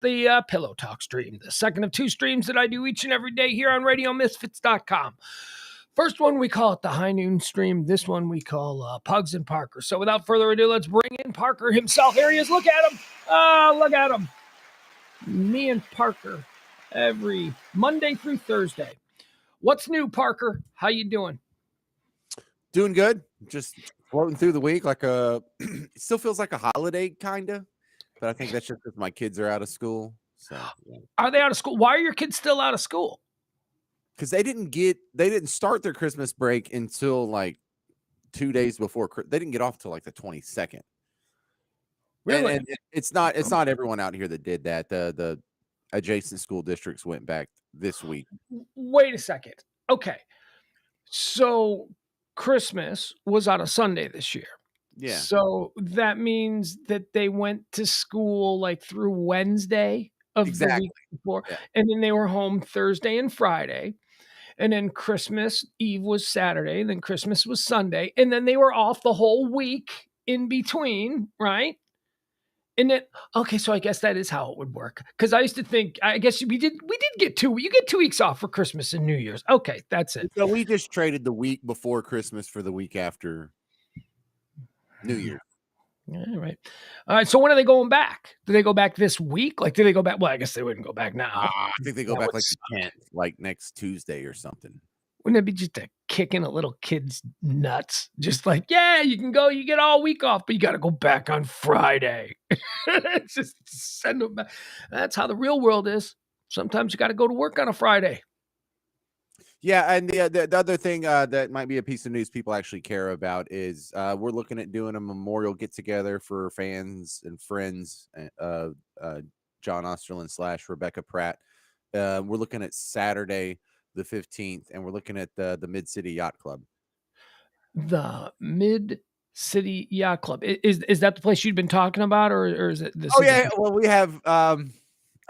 the Pillow Talk stream, the second of 2 streams that I do each and every day here on RadioMisfits.com. First one, we call it the High Noon stream. This one we call Pugs and Parker. So without further ado, let's bring in Parker himself. Here he is. Look at him. Look at him. Me and Parker every Monday through Thursday. What's new, Parker? How you doing? Doing good. Just floating through the week like it still feels like a holiday, kind of. But I think that's just because my kids are out of school. So yeah. Are they out of school? Why are your kids still out of school? Because they didn't start their Christmas break until like 2 days before. They didn't get off till like the 22nd. Really? And it's not everyone out here that did that. The adjacent school districts went back this week. Wait a second. Okay. So Christmas was on a Sunday this year. Yeah. So that means that they went to school like through Wednesday of the week before. Yeah. And then they were home Thursday and Friday. And then Christmas Eve was Saturday. And then Christmas was Sunday. And then they were off the whole week in between, right? And then, okay, so I guess that is how it would work. Because I used to think, I guess we did get you get 2 weeks off for Christmas and New Year's. Okay, that's it. So we just traded the week before Christmas for the week after New Year. All right. All right. So when are they going back? Do they go back this week? Like, do they go back? Well, I guess they wouldn't go back now. I think they go back like the 10th, like next Tuesday or something. Wouldn't it be just a kicking a little kid's nuts? Just like, yeah, you can go, you get all week off, but you got to go back on Friday. Just send them back. That's how the real world is. Sometimes you got to go to work on a Friday. Yeah, and the other thing that might be a piece of news people actually care about is we're looking at doing a memorial get-together for fans and friends, John Osterlin / Rebecca Pratt. We're looking at Saturday the 15th, and we're looking at the Mid-City Yacht Club. The Mid-City Yacht Club. Is that the place you'd been talking about, or is it this? Oh, yeah, well, we have...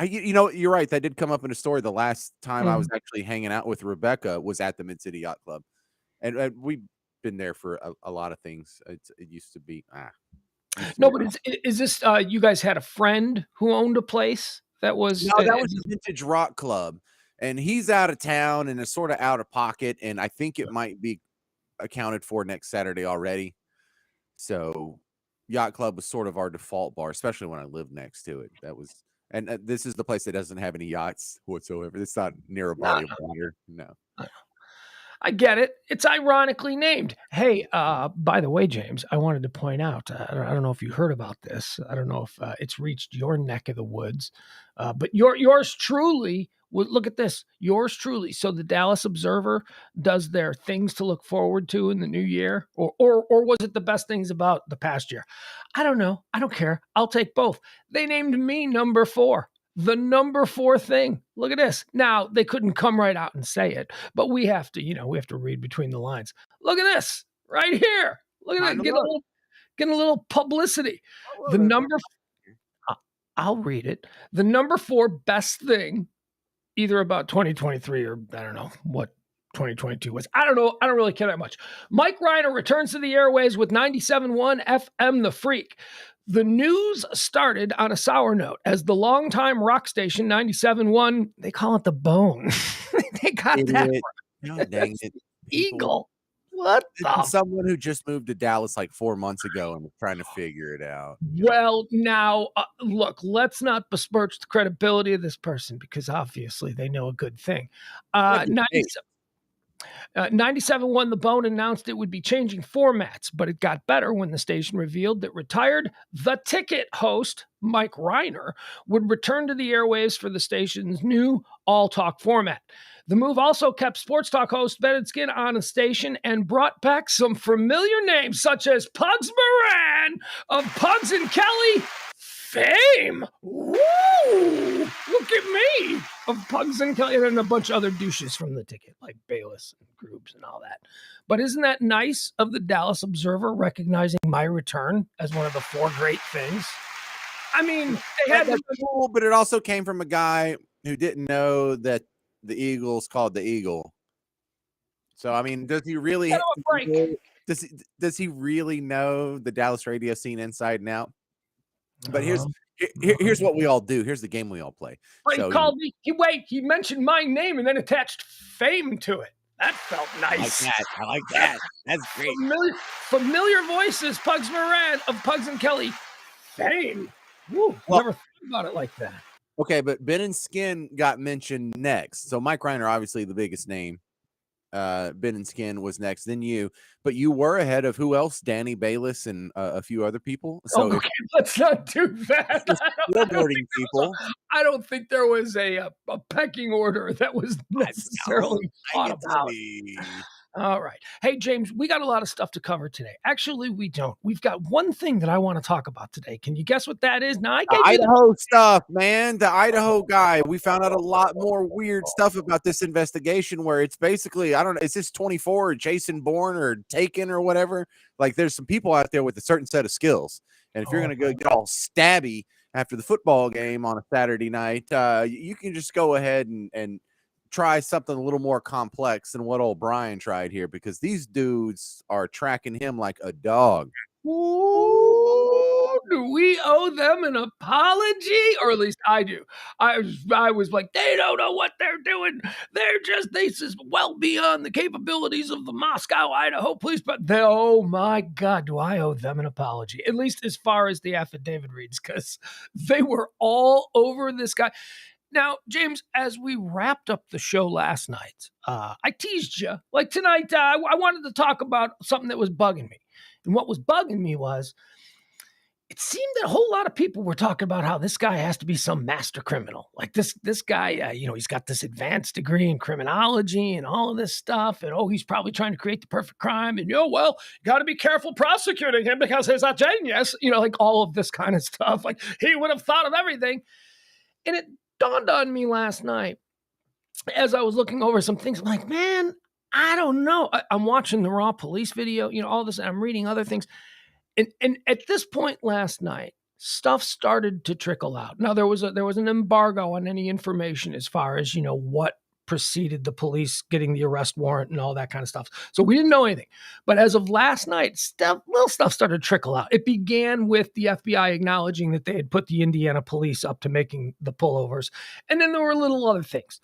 you're right. That did come up in a story. The last time I was actually hanging out with Rebecca was at the Mid-City Yacht Club. And we've been there for a lot of things. It used to be. No, but is this, you guys had a friend who owned a place that was. No, that was the Vintage Rock Club. And he's out of town and is sort of out of pocket. And I think it might be accounted for next Saturday already. So Yacht Club was sort of our default bar, especially when I lived next to it. That was. And this is the place that doesn't have any yachts whatsoever. It's not near a body of water. No. I get it. It's ironically named. Hey, by the way, James, I wanted to point out, I don't know if you heard about this. I don't know if it's reached your neck of the woods, but yours truly, look at this, yours truly. So the Dallas Observer does their things to look forward to in the new year, or was it the best things about the past year? I don't know. I don't care. I'll take both. They named me number 4. The number 4 thing. Look at this. Now, they couldn't come right out and say it, but we have to read between the lines. Look at this right here. Look at that. Get a little publicity. I'll read it. The number 4 best thing, either about 2023 or I don't know what 2022 was. I don't know. I don't really care that much. Mike Reiner returns to the airways with 97.1 FM The Freak. The news started on a sour note as the longtime rock station 97.1, they call it the Bone. They got that. Oh, dang it. Eagle. What the? Someone who just moved to Dallas like 4 months ago and was trying to figure it out. Well, now, look, let's not besmirch the credibility of this person because obviously they know a good thing. 97.1 The Bone announced it would be changing formats, but it got better when the station revealed that retired The Ticket host Mike Reiner would return to the airwaves for the station's new all-talk format. The move also kept sports talk host Bennett Skin on the station and brought back some familiar names such as Pugs Moran of Pugs and Kelly fame. Woo! Look at me of Pugs and Kelly and a bunch of other douches from The Ticket like Bayless and Grooves and all that. But isn't that nice of the Dallas Observer recognizing my return as one of the 4 great things? I mean, they had that's cool, but it also came from a guy who didn't know that the Eagle's called the Eagle. So I mean, does he really does he really know the Dallas radio scene inside and out? But Here's what we all do. Here's the game we all play. But he So called me. He mentioned my name and then attached fame to it. That felt I like nice. that. I like that. That's great. Familiar voices, Pugs Moran of Pugs and Kelly. Fame. Woo, Well, never thought about it like that. Okay, but Ben and Skin got mentioned next. So Mike Reiner, obviously the biggest name. Ben and Skin was next, then you, but you were ahead of who else? Danny Bayless and a few other people. So Okay, let's not do that. I don't think there was a pecking order that was necessarily thought about. All right. Hey, James, we got a lot of stuff to cover today. Actually, we don't. We've got one thing that I want to talk about today. Can you guess what that is? Now, I gave you Idaho stuff, man. The Idaho guy. We found out a lot more weird stuff about this investigation where it's basically, I don't know, is this 24 or Jason Bourne or Taken or whatever? Like, there's some people out there with a certain set of skills. And if you're going to go get all stabby after the football game on a Saturday night, you can just go ahead and try something a little more complex than what old Brian tried here, because these dudes are tracking him like a dog. Ooh, do we owe them an apology? Or at least I do. I was like, they don't know what they're doing. This is well beyond the capabilities of the Moscow, Idaho police. But oh my God, do I owe them an apology? At least as far as the affidavit reads, because they were all over this guy. Now, James, as we wrapped up the show last night, I teased you. Like tonight, I wanted to talk about something that was bugging me. And what was bugging me was it seemed that a whole lot of people were talking about how this guy has to be some master criminal. Like this guy, he's got this advanced degree in criminology and all of this stuff. And he's probably trying to create the perfect crime. And, you got to be careful prosecuting him because he's a genius. Like all of this kind of stuff. Like he would have thought of everything. And it dawned on me last night as I was looking over some things. I'm like, man, I don't know. I'm watching the raw police video, all this, and I'm reading other things. And at this point last night, stuff started to trickle out. Now there was an embargo on any information as far as, what preceded the police getting the arrest warrant and all that kind of stuff. So we didn't know anything. But as of last night, little stuff started to trickle out. It began with the FBI acknowledging that they had put the Indiana police up to making the pullovers. And then there were little other things.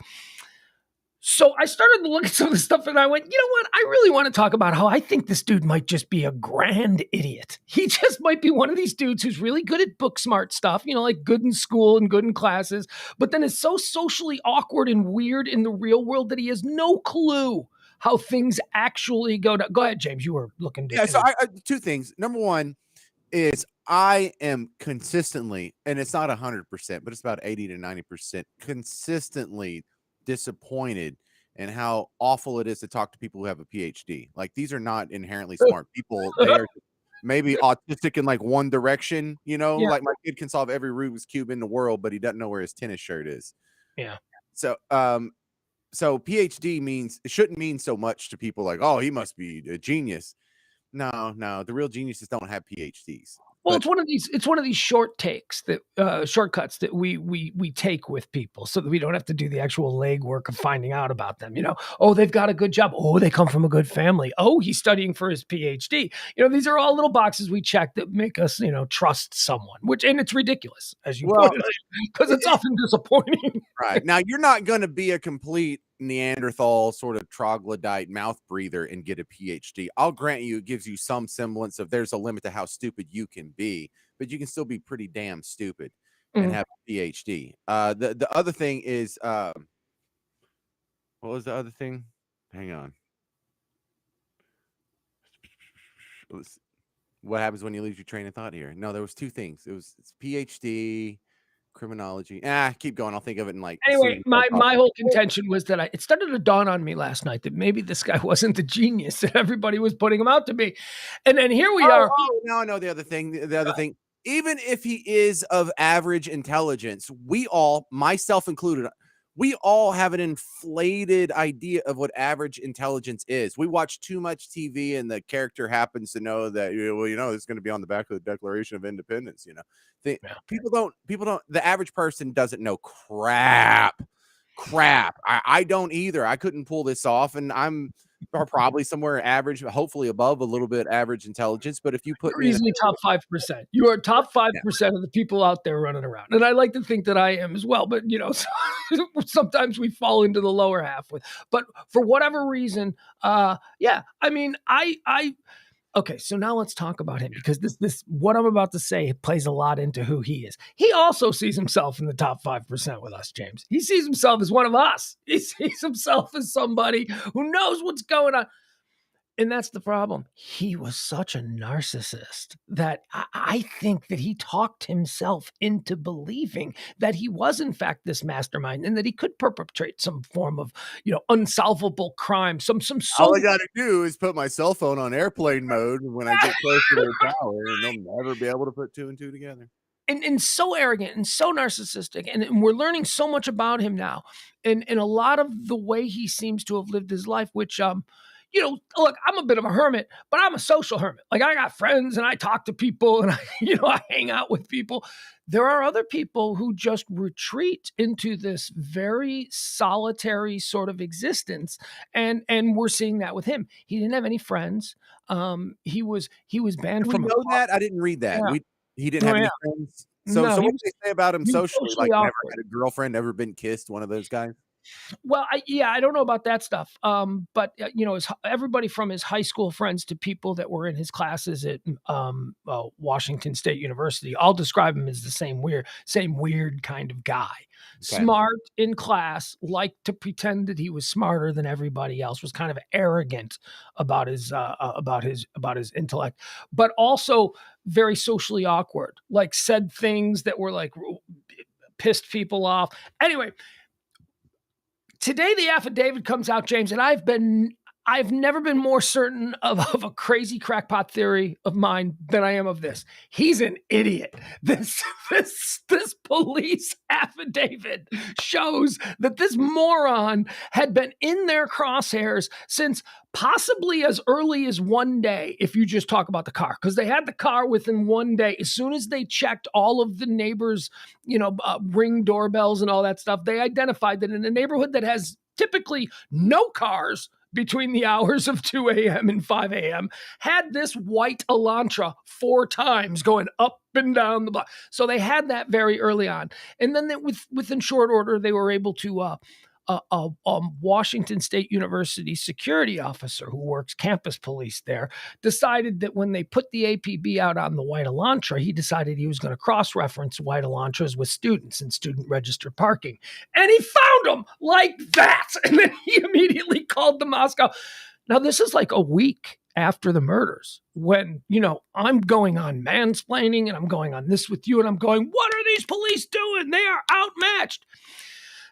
So I started to look at some of the stuff and I went, you know what? I really want to talk about how I think this dude might just be a grand idiot. He just might be one of these dudes who's really good at book smart stuff, like good in school and good in classes, but then is so socially awkward and weird in the real world that he has no clue how things actually go down. Go ahead, James. You were looking to. Yeah, so two things. Number one is I am consistently, and it's not 100%, but it's about 80 to 90% consistently disappointed in how awful it is to talk to people who have a PhD. Like, these are not inherently smart people. They are maybe autistic in like one direction, like my kid can solve every Rubik's Cube in the world, but he doesn't know where his tennis shirt is. Yeah. So, so PhD shouldn't mean so much to people like, oh, he must be a genius. No, the real geniuses don't have PhDs. Well, it's one of these short takes that shortcuts that we take with people so that we don't have to do the actual legwork of finding out about them. Oh, they've got a good job. Oh, they come from a good family. Oh, he's studying for his PhD. These are all little boxes we check that make us, trust someone, and it's ridiculous, as you pointed out, because it's often disappointing. Right. Now, you're not going to be a complete Neanderthal sort of troglodyte mouth breather and get a PhD. I'll grant you it gives you some semblance of there's a limit to how stupid you can be, but you can still be pretty damn stupid and have a PhD. The other thing is, what was the other thing? Hang on. What happens when you lose your train of thought here? No, there was two things. It's PhD, criminology. Keep going. I'll think of it in like. Anyway, my whole contention was that it started to dawn on me last night that maybe this guy wasn't the genius that everybody was putting him out to be. And then here we are. Oh, now I know the other thing. The other thing, even if he is of average intelligence, we all, myself included, we all have an inflated idea of what average intelligence is. We watch too much TV and the character happens to know that, it's going to be on the back of the Declaration of Independence. People don't, the average person doesn't know crap. I don't either. I couldn't pull this off. And I'm are probably somewhere average, hopefully above a little bit average intelligence. But if you put You're me in a easily top 5%. You are top yeah. 5% of the people out there running around. And I like to think that I am as well. But, sometimes we fall into the lower half but for whatever reason, yeah, I mean, okay, so now let's talk about him because this what I'm about to say plays a lot into who he is. He also sees himself in the top 5% with us, James. He sees himself as one of us. He sees himself as somebody who knows what's going on. And that's the problem. He was such a narcissist that I think that he talked himself into believing that he was in fact this mastermind and that he could perpetrate some form of, unsolvable crime, some All I so gotta do is put my cell phone on airplane mode when I get close to the tower, and they'll never be able to put 2 and 2 together. and so arrogant and so narcissistic. And we're learning so much about him now. And a lot of the way he seems to have lived his life, which look, I'm a bit of a hermit, but I'm a social hermit. Like I got friends and I talk to people and I hang out with people. There are other people who just retreat into this very solitary sort of existence. And we're seeing that with him. He didn't have any friends. He was banned Do we from a know club. that? I didn't read that. Yeah. He didn't Oh have yeah. any friends. So No, so what do they say about him he was socially? socially Like, never awkward. had a girlfriend, never been kissed, one of those guys? Well, I don't know about that stuff. But everybody from his high school friends to people that were in his classes at Washington State University, all describe him as the same weird kind of guy. Okay. Smart in class, liked to pretend that he was smarter than everybody else, was kind of arrogant about his intellect, but also very socially awkward. Like said things that were like pissed people off. Anyway, today the affidavit comes out, James, and I've never been more certain of a crazy crackpot theory of mine than I am of this. He's an idiot. This police affidavit shows that this moron had been in their crosshairs since possibly as early as one day, if you just talk about the car, because they had the car within one day. As soon as they checked all of the neighbors, ring doorbells and all that stuff, they identified that in a neighborhood that has typically no cars between the hours of 2 a.m. and 5 a.m., had this white Elantra 4 times going up and down the block. So they had that very early on. And then within short order, they were able to Washington State University security officer who works campus police there decided that when they put the APB out on the white Elantra, he decided he was going to cross-reference white Elantras with students and student registered parking. And he found them like that. And then he immediately called the Moscow. Now, this is like a week after the murders when, I'm going on mansplaining and I'm going on this with you and I'm going, what are these police doing? They are outmatched.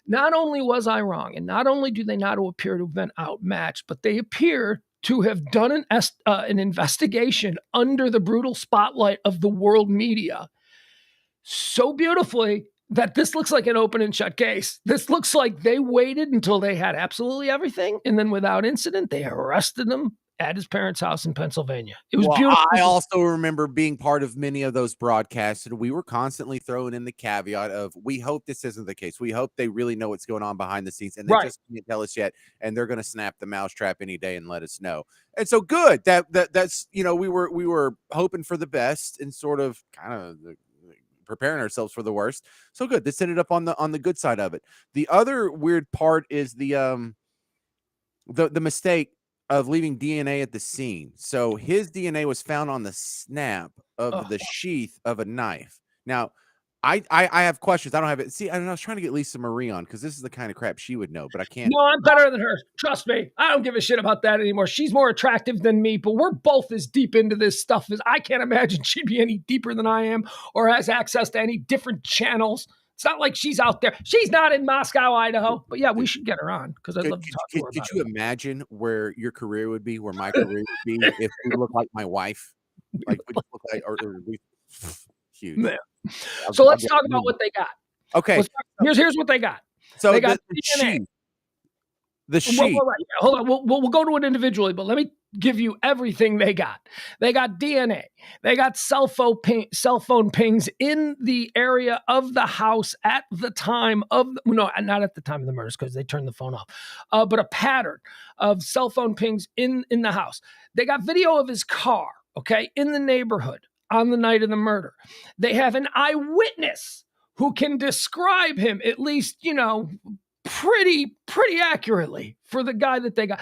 Not only was I wrong, and not only do they not appear to have been outmatched, but they appear to have done an investigation under the brutal spotlight of the world media so beautifully that this looks like an open and shut case. This looks like they waited until they had absolutely everything, and then without incident, they arrested him at his parents' house in Pennsylvania. It was beautiful. I also remember being part of many of those broadcasts, and we were constantly throwing in the caveat of, we hope this isn't the case. We hope they really know what's going on behind the scenes, and they just can't tell us yet, and they're going to snap the mousetrap any day and let us know. And so good that's we were hoping for the best and sort of kind of preparing ourselves for the worst. So good. This ended up on the good side of it. The other weird part is the mistake of leaving DNA at the scene. So his DNA was found on the snap of the sheath of a knife. Now, I have questions. I don't have it. See, I was trying to get Lisa Marie on because this is the kind of crap she would know, but I can't. No, I'm better than her. Trust me. I don't give a shit about that anymore. She's more attractive than me, but we're both as deep into this stuff as I can't imagine she'd be any deeper than I am or has access to any different channels. It's not like she's out there. She's not in Moscow, Idaho. But yeah, we should get her on because I'd love to talk to her about it. Could you imagine where your career would be, where my career would be if we looked like my wife? Like we look like, or we huge. Yeah. So let's talk about what they got. Okay. Here's what they got. So they got the sheath. The sheet. Well, right, yeah, hold on. We'll go to it individually, but let me give you everything they got. They got DNA. They got cell phone pings in the area of the house at the time of no, not at the time of the murders because they turned the phone off, but a pattern of cell phone pings in the house. They got video of his car, okay, in the neighborhood on the night of the murder. They have an eyewitness who can describe him at least, pretty accurately for the guy that they got.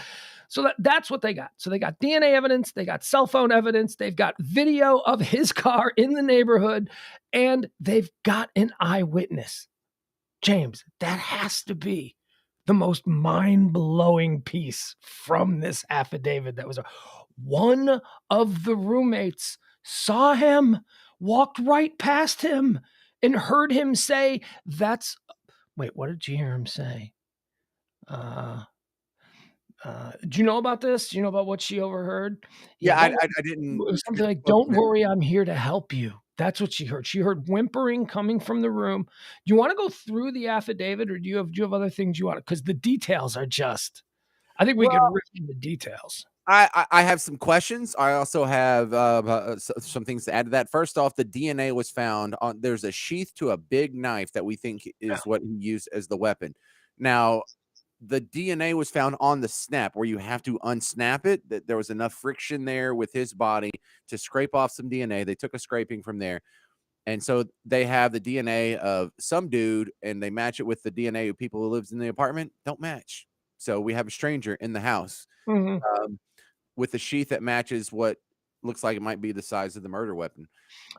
So that's what they got. So they got DNA evidence, they got cell phone evidence, they've got video of his car in the neighborhood, and they've got an eyewitness. James, that has to be the most mind-blowing piece from this affidavit. That was one of the roommates saw him, walked right past him, and heard him say, "That's." Wait, what did you hear him say? Do you know about this? Do you know about what she overheard? Yeah, Yeah, don't. I didn't. It was something like, "Don't worry, I'm here to help you." That's what she heard. She heard whimpering coming from the room. Do you want to go through the affidavit, or do you have other things you want? Because the details are just. I think we could Well, rip in the details. I have some questions. I also have some things to add to that. First off, the DNA was found on. There's a sheath to a big knife that we think Yeah. is what he used as the weapon. Now, the DNA was found on the snap where you have to unsnap it. That there was enough friction there with his body to scrape off some DNA. They took a scraping from there. And so they have the DNA of some dude and they match it with the DNA of people who lives in the apartment. Don't match. So we have a stranger in the house Mhm. um, with a sheath that matches what looks like it might be the size of the murder weapon.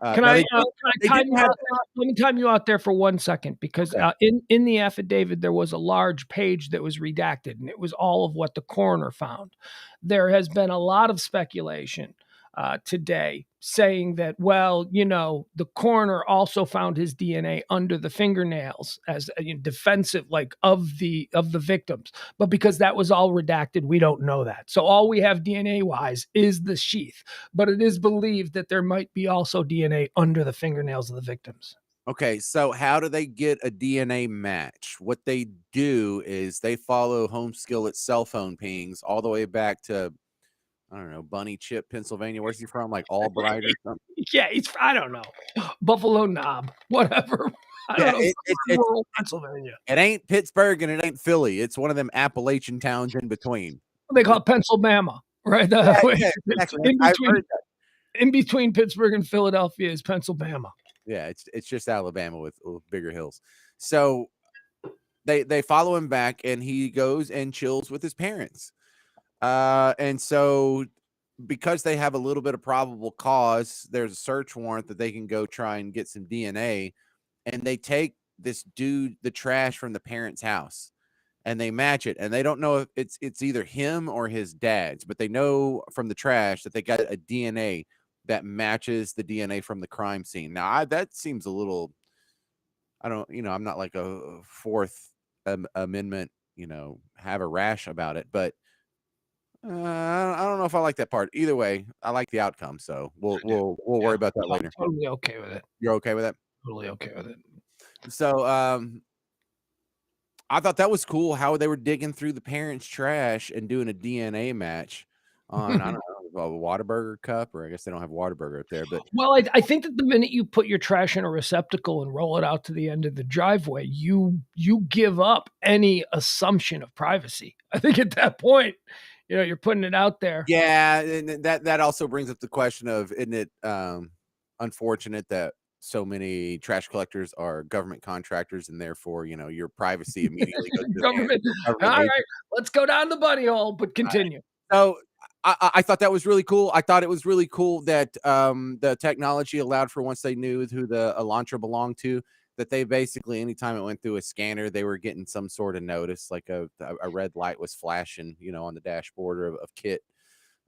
Can Now I, they uh, can I they time didn't you have out there? Let me time you out there for 1 second because, okay. in the affidavit, there was a large page that was redacted, and it was all of what the coroner found. There has been a lot of speculation, today saying that, well, the coroner also found his DNA under the fingernails as defensive, like of the victims. But because that was all redacted, we don't know that. So all we have DNA wise is the sheath, but it is believed that there might be also DNA under the fingernails of the victims. Okay, so how do they get a DNA match? What they do is they follow Home Skillet's cell phone pings all the way back to I don't know, Bunny Chip, Pennsylvania. Where's he from? Like Albright or something? Yeah, I don't know. Buffalo Knob, whatever. I Yeah, don't know. Somewhere rural Pennsylvania. it ain't Pittsburgh and it ain't Philly. It's one of them Appalachian towns in between. They call it Pennsylvania, right? Yeah, yeah, It's exactly. in I've between heard that. in between Pittsburgh and Philadelphia is Pennsylvania. Yeah, it's just Alabama with bigger hills. So they follow him back and he goes and chills with his parents. And so because they have a little bit of probable cause, there's a search warrant that they can go try and get some DNA. And they take this dude, the trash from the parents' house, and they match it. And they don't know if it's either him or his dad's, but they know from the trash that they got a DNA that matches the DNA from the crime scene. Now, that seems a little. I don't, I'm not like a Fourth Amendment, have a rash about it, but I don't know if I like that part. Either way, I like the outcome, so we'll Yeah, worry about that I'm later. totally okay with it. You're okay with that? Totally okay with it. So, I thought that was cool how they were digging through the parents' trash and doing a DNA match on, I don't know, a Whataburger cup, or I guess they don't have Whataburger up there, but Well, I think that the minute you put your trash in a receptacle and roll it out to the end of the driveway, you give up any assumption of privacy. I think at that point, you're putting it out there. yeah, and that also brings up the question of, isn't it unfortunate that so many trash collectors are government contractors and therefore, your privacy immediately goes to the hands Government. of All government agents. right, let's go down the bunny hole, but continue. So I thought that was really cool. I thought it was really cool that the technology allowed for once they knew who the Elantra belonged to, that they basically anytime it went through a scanner, they were getting some sort of notice, like a red light was flashing, on the dashboard of Kit.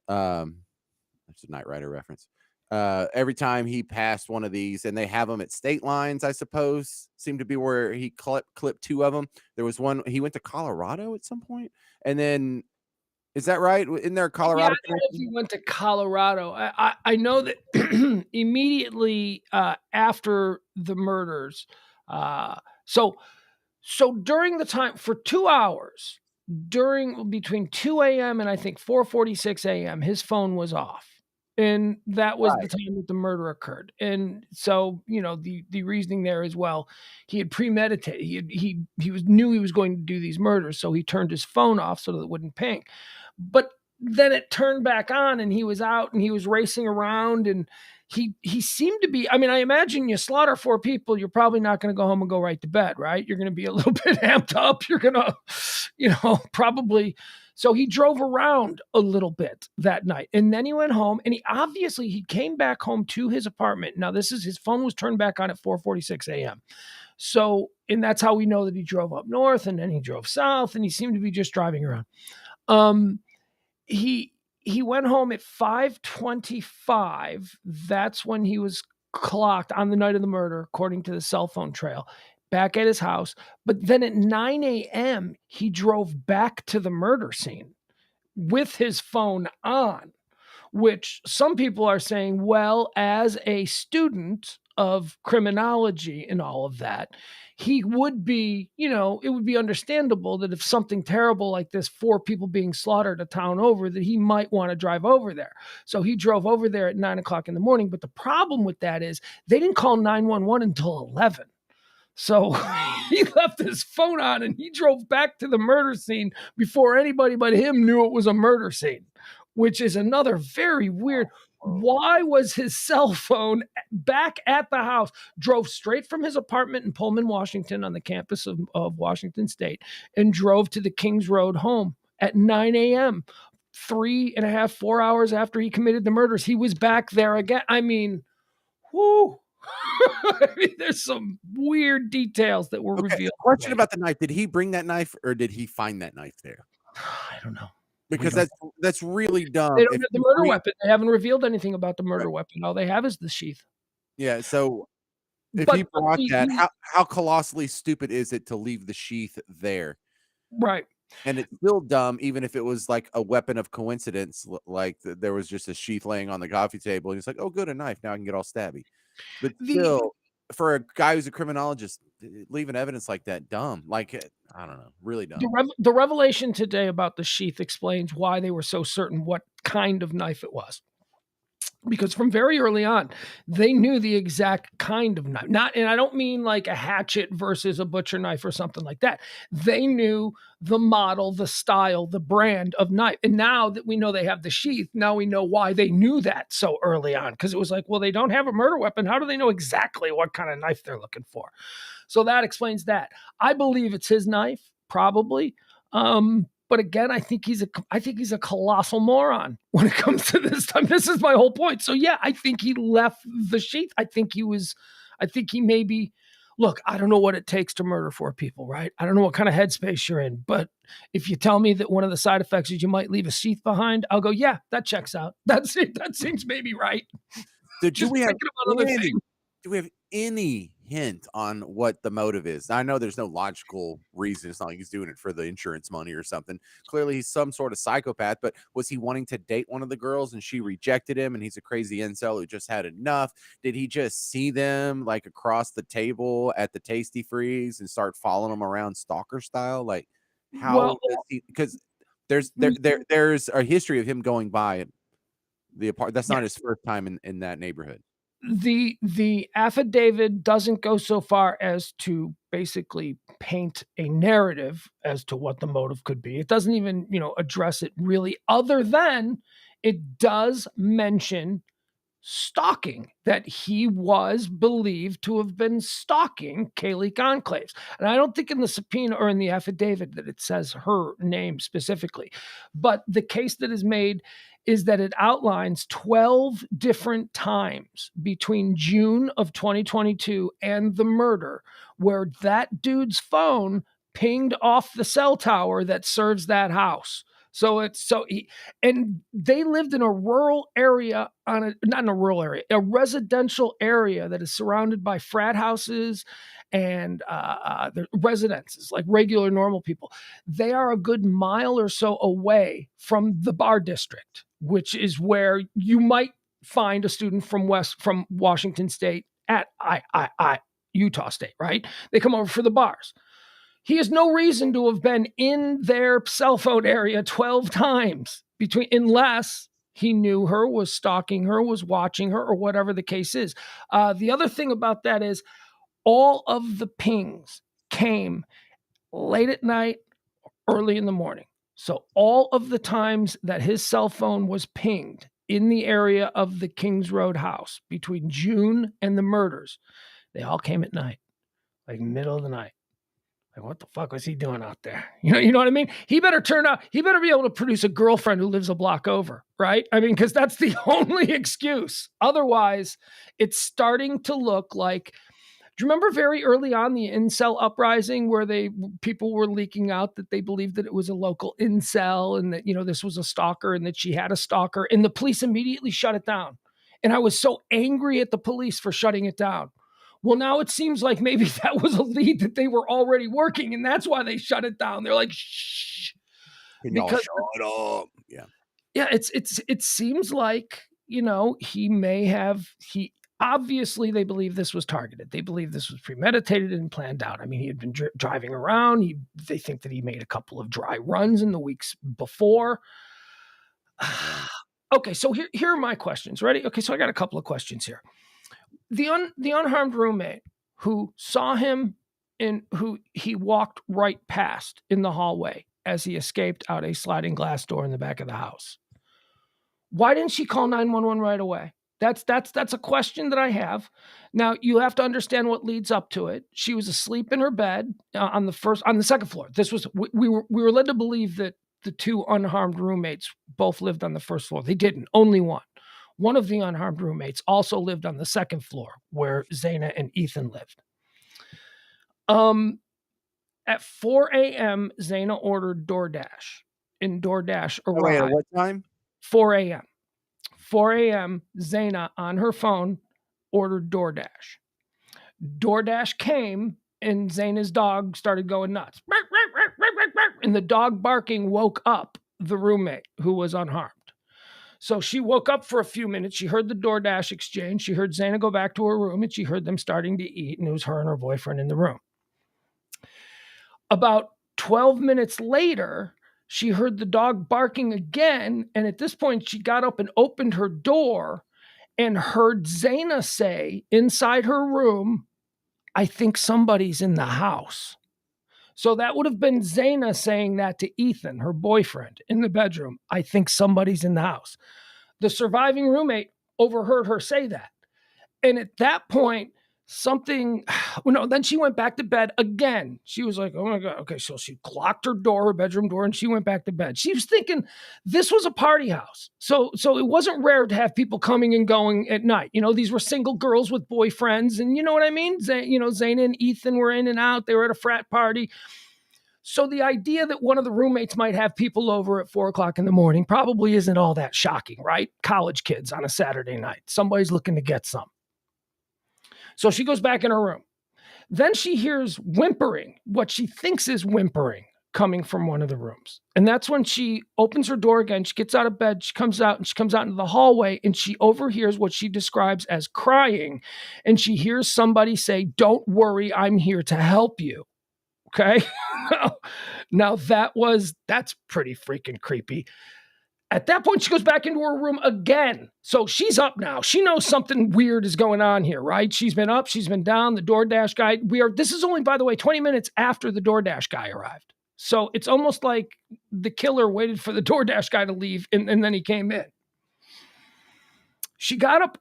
That's a Knight Rider reference. Every time he passed one of these, and they have them at state lines, I suppose, seemed to be where he clipped two of them. There was one he went to Colorado at some point, and then is that right? In there, Yeah, I Colorado don't know if he connection? went to Colorado. I know that immediately after the murders, uh, so during the time for 2 hours. during between 2 a.m. and I think 4:46 a.m. his phone was off. And that was the Right. time that the murder occurred. And so, the reasoning there as well, he had premeditated. He was knew he was going to do these murders, so he turned his phone off so that it wouldn't ping. But then it turned back on and he was out and he was racing around and he seemed to be, I mean, I imagine you slaughter four people, you're probably not going to go home and go right to bed, right? You're going to be a little bit amped up. You're going to, probably. So he drove around a little bit that night and then he went home and he came back home to his apartment. Now this is his phone was turned back on at 4:46 a.m. So, and that's how we know that he drove up north and then he drove south and he seemed to be just driving around. Um, he he went home at 5:25. That's when he was clocked on the night of the murder, according to the cell phone trail, back at his house. But then at 9 a.m., he drove back to the murder scene with his phone on, which some people are saying, well, as a student of criminology and all of that, he would be, it would be understandable that if something terrible like this, four people being slaughtered a town over, that he might want to drive over there. So he drove over there at 9 o'clock in the morning. But the problem with that is they didn't call 911 until 11. So he left his phone on and he drove back to the murder scene before anybody but him knew it was a murder scene, which is another very weird. Why was his cell phone back at the house? Drove straight from his apartment in Pullman, Washington, on the campus of Washington State, and drove to the Kings Road home at 9 a.m. 3.5, 4 hours after he committed the murders. He was back there again. I mean, whoo. I mean, there's some weird details that were Okay, revealed question today. about the knife. Did he bring that knife or did he find that knife there? I don't know. We Because don't. that's really They dumb don't if have the you murder bring weapon. They haven't revealed anything about the right. murder weapon. All they have is the sheath. Yeah, so if he But brought that, he how colossally stupid is it to leave the sheath there? right. And it's still dumb, even if it was like a weapon of coincidence, like there was just a sheath laying on the coffee table, and he's like, "Oh, good, a knife. Now I can get all stabby." But The still, for a guy who's a criminologist, leaving evidence like that, dumb. Like I don't know, really dumb. the revelation today about the sheath explains why they were so certain what kind of knife it was. Because from very early on, they knew the exact kind of knife. Not, and I don't mean like a hatchet versus a butcher knife or something like that. They knew the model, the style, the brand of knife. And now that we know they have the sheath, now we know why they knew that so early on. Because it was like, well, they don't have a murder weapon. How do they know exactly what kind of knife they're looking for? So that explains that. I believe it's his knife, probably. But again, I think he's a colossal moron when it comes to this time. This is my whole point. So yeah, I think he left the sheath. I think he maybe look, I don't know what it takes to murder four people, right? I don't know what kind of headspace you're in, but if you tell me that one of the side effects is you might leave a sheath behind, I'll go, yeah, that checks out. That's it. That seems maybe right. So Just thinking about other things. do we have any hint on what the motive is? I know there's no logical reason. It's not like he's doing it for the insurance money or something. Clearly, he's some sort of psychopath, but was he wanting to date one of the girls and she rejected him and he's a crazy incel who just had enough? Did he just see them like across the table at the Tasty Freeze and start following them around stalker style? Like, Well, how does he? Because there's a history of him going by the apartment. That's yeah, not his first time in that neighborhood. the affidavit doesn't go so far as to basically paint a narrative as to what the motive could be. It doesn't even, address it really, other than it does mention stalking, that he was believed to have been stalking Kaylee Conclaves. And I don't think in the subpoena or in the affidavit that it says her name specifically, but the case that is made is that it outlines 12 different times between June of 2022 and the murder where that dude's phone pinged off the cell tower that serves that house. And they lived in a rural area not in a rural area, a residential area that is surrounded by frat houses and the residences, like regular normal people. They are a good mile or so away from the bar district, which is where you might find a student from Washington State at Utah State, right? They come over for the bars. He has no reason to have been in their cell phone area 12 times unless he knew her, was stalking her, was watching her, or whatever the case is. The other thing about that is all of the pings came late at night, early in the morning. So all of the times that his cell phone was pinged in the area of the Kings Road house between June and the murders, they all came at night, like middle of the night. Like, what the fuck was he doing out there? You know what I mean? He better be able to produce a girlfriend who lives a block over, right? I mean, because that's the only excuse. Otherwise, it's starting to look like. Do you remember very early on the incel uprising where people were leaking out that they believed that it was a local incel and that, this was a stalker and that she had a stalker, and the police immediately shut it down. And I was so angry at the police for shutting it down. Well, now it seems like maybe that was a lead that they were already working, and that's why they shut it down. They're like, shh. Can y'all shut up? Yeah. Yeah, it seems like, obviously they believe this was targeted. They believe this was premeditated and planned out. I mean, he had been driving around. They think that he made a couple of dry runs in the weeks before. Okay, so here are my questions. Ready? Okay, so I got a couple of questions here. The unharmed roommate who saw him and who he walked right past in the hallway as he escaped out a sliding glass door in the back of the house. Why didn't she call 911 right away? That's a question that I have. Now, you have to understand what leads up to it. She was asleep in her bed on the second floor. We were led to believe that the two unharmed roommates both lived on the first floor. They didn't. Only one. One of the unharmed roommates also lived on the second floor where Zaina and Ethan lived. At 4 a.m., Zaina ordered DoorDash, and DoorDash arrived. At what time? 4 a.m. 4 a.m., Zaina on her phone ordered DoorDash. DoorDash came, and Zaina's dog started going nuts. And the dog barking woke up the roommate who was unharmed. So she woke up for a few minutes. She heard the DoorDash exchange. She heard Zaina go back to her room, and she heard them starting to eat, and it was her and her boyfriend in the room. About 12 minutes later, she heard the dog barking again, and at this point, she got up and opened her door and heard Zaina say inside her room, "I think somebody's in the house." So that would have been Zaina saying that to Ethan, her boyfriend, in the bedroom. "I think somebody's in the house." The surviving roommate overheard her say that. And at that point, then she went back to bed again. She was like, oh my God. Okay. So she clocked her bedroom door, and she went back to bed. She was thinking this was a party house. So it wasn't rare to have people coming and going at night. These were single girls with boyfriends, and you know what I mean? Zaina and Ethan were in and out. They were at a frat party. So the idea that one of the roommates might have people over at 4 o'clock in the morning probably isn't all that shocking, right? College kids on a Saturday night. Somebody's looking to get some. So she goes back in her room. Then she hears whimpering, what she thinks is whimpering, coming from one of the rooms. And that's when she opens her door again. She gets out of bed. She comes out into the hallway, and she overhears what she describes as crying. And she hears somebody say, "Don't worry, I'm here to help you." Okay. Now that's pretty freaking creepy. At that point, she goes back into her room again. So she's up now. She knows something weird is going on here, right? She's been up, she's been down. The DoorDash guy, this is only, by the way, 20 minutes after the DoorDash guy arrived. So it's almost like the killer waited for the DoorDash guy to leave, and then he came in. She got up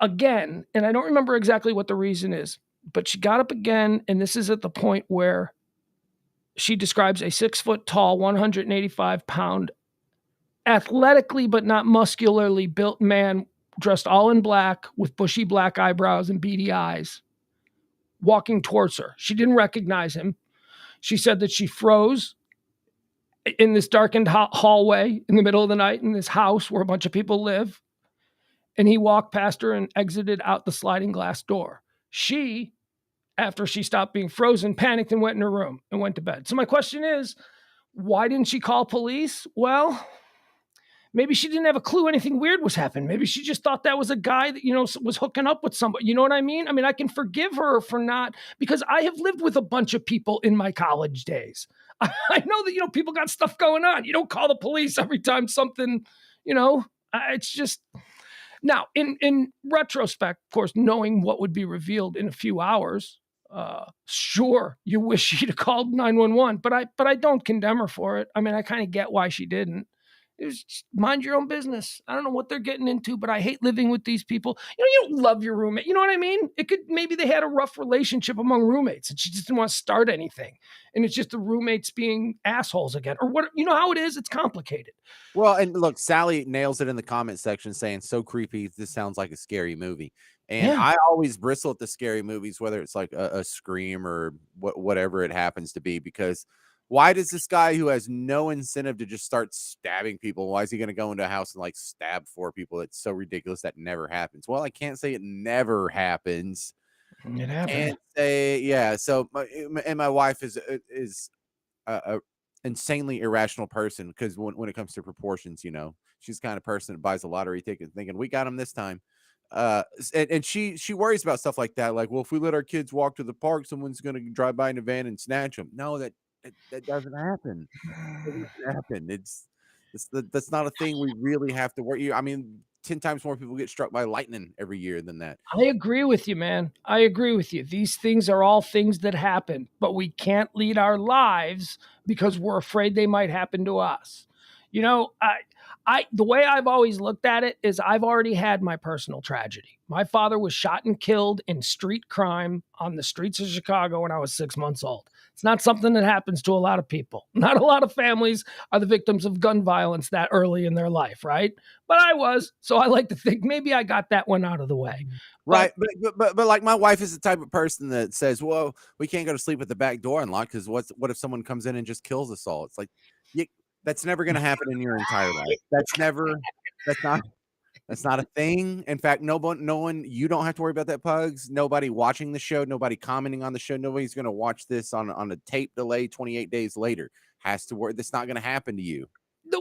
again, and I don't remember exactly what the reason is, but she got up again, and this is at the point where she describes a 6 foot tall, 185 pound, athletically but not muscularly built man dressed all in black with bushy black eyebrows and beady eyes walking towards her. She didn't recognize him. She said that she froze in this darkened hallway in the middle of the night in this house where a bunch of people live. And he walked past her and exited out the sliding glass door. She, after she stopped being frozen, panicked and went in her room and went to bed. So my question is, why didn't she call police? Well, Maybe she didn't have a clue anything weird was happening. Maybe she just thought that was a guy that, was hooking up with somebody. You know what I mean? I mean, I can forgive her for not, because I have lived with a bunch of people in my college days. I know that, people got stuff going on. You don't call the police every time something, it's just, now, in retrospect, of course, knowing what would be revealed in a few hours, sure, you wish she'd have called 911, but I don't condemn her for it. I mean, I kind of get why she didn't. It was just mind your own business. I don't know what they're getting into, but I hate living with these people. You don't love your roommate. You know what I mean? Maybe they had a rough relationship among roommates and she just didn't want to start anything. And it's just the roommates being assholes again. Or what, you know how it is? It's complicated. Well, and look, Sally nails it in the comment section saying, so creepy. This sounds like a scary movie. And Yeah. I always bristle at the scary movies, whether it's like a Scream or whatever it happens to be, because why does this guy who has no incentive to just start stabbing people, why is he going to go into a house and like stab 4 people? It's so ridiculous. That never happens. Well, I can't say it never happens. It happened. Can't say, yeah. So, my wife is a insanely irrational person, because when it comes to proportions, she's the kind of person that buys a lottery ticket thinking we got him this time. And she worries about stuff like that. Like, well, if we let our kids walk to the park, someone's going to drive by in a van and snatch them. No, that doesn't happen. It doesn't happen. That's not a thing we really have to worry. I mean, 10 times more people get struck by lightning every year than that. I agree with you, man. I agree with you. These things are all things that happen, but we can't lead our lives because we're afraid they might happen to us. The way I've always looked at it is I've already had my personal tragedy. My father was shot and killed in street crime on the streets of Chicago when I was 6 months old. It's not something that happens to a lot of people. Not a lot of families are the victims of gun violence that early in their life, right? But I was, so I like to think maybe I got that one out of the way. Right, but like my wife is the type of person that says, "Well, we can't go to sleep with the back door unlocked because what if someone comes in and just kills us all?" It's like, that's never going to happen in your entire life. That's not a thing. In fact, no one, you don't have to worry about that, Pugs. Nobody watching the show, nobody commenting on the show, nobody's going to watch this on a tape delay 28 days later. Has to worry. That's not going to happen to you.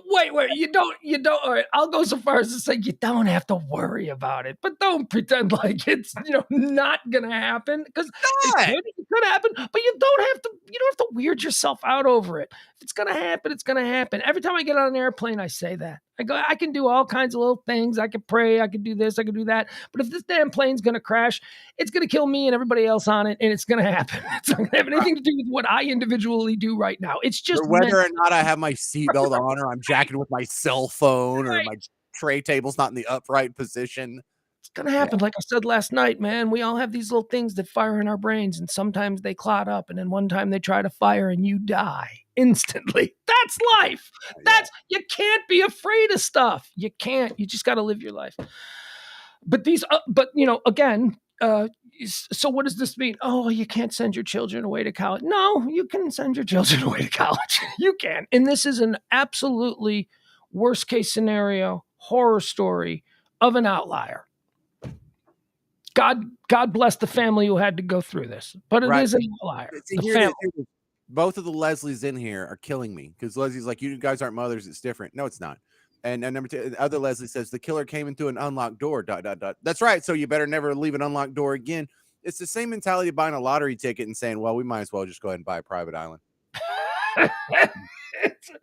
Wait, you don't, all right, I'll go so far as to say you don't have to worry about it, but don't pretend like it's, not going to happen, because it could happen, but you don't have to weird yourself out over it. If it's going to happen, it's going to happen. Every time I get on an airplane, I say that. I can do all kinds of little things. I can pray. I can do this. I can do that. But if this damn plane's going to crash, it's going to kill me and everybody else on it, and it's going to happen. It's not going to have anything to do with what I individually do right now. It's just whether or not I have my seatbelt on, or I'm jacking with my cell phone, or my tray table's not in the upright position. It's going to happen. Yeah. Like I said last night, man, we all have these little things that fire in our brains, and sometimes they clot up, and then one time they try to fire and you die instantly. That's life. You can't be afraid of stuff. You can't. You just got to live your life. But again, so what does this mean? Oh, you can't send your children away to college. No, you can send your children away to college. You can. And this is an absolutely worst case scenario horror story of an outlier. God bless the family who had to go through this, but it is an outlier. Both of the Leslies in here are killing me, because Leslie's like, you guys aren't mothers. It's different. No, it's not. And number 2, the other Leslie says the killer came into an unlocked door. ... That's right. So you better never leave an unlocked door again. It's the same mentality of buying a lottery ticket and saying, well, we might as well just go ahead and buy a private island.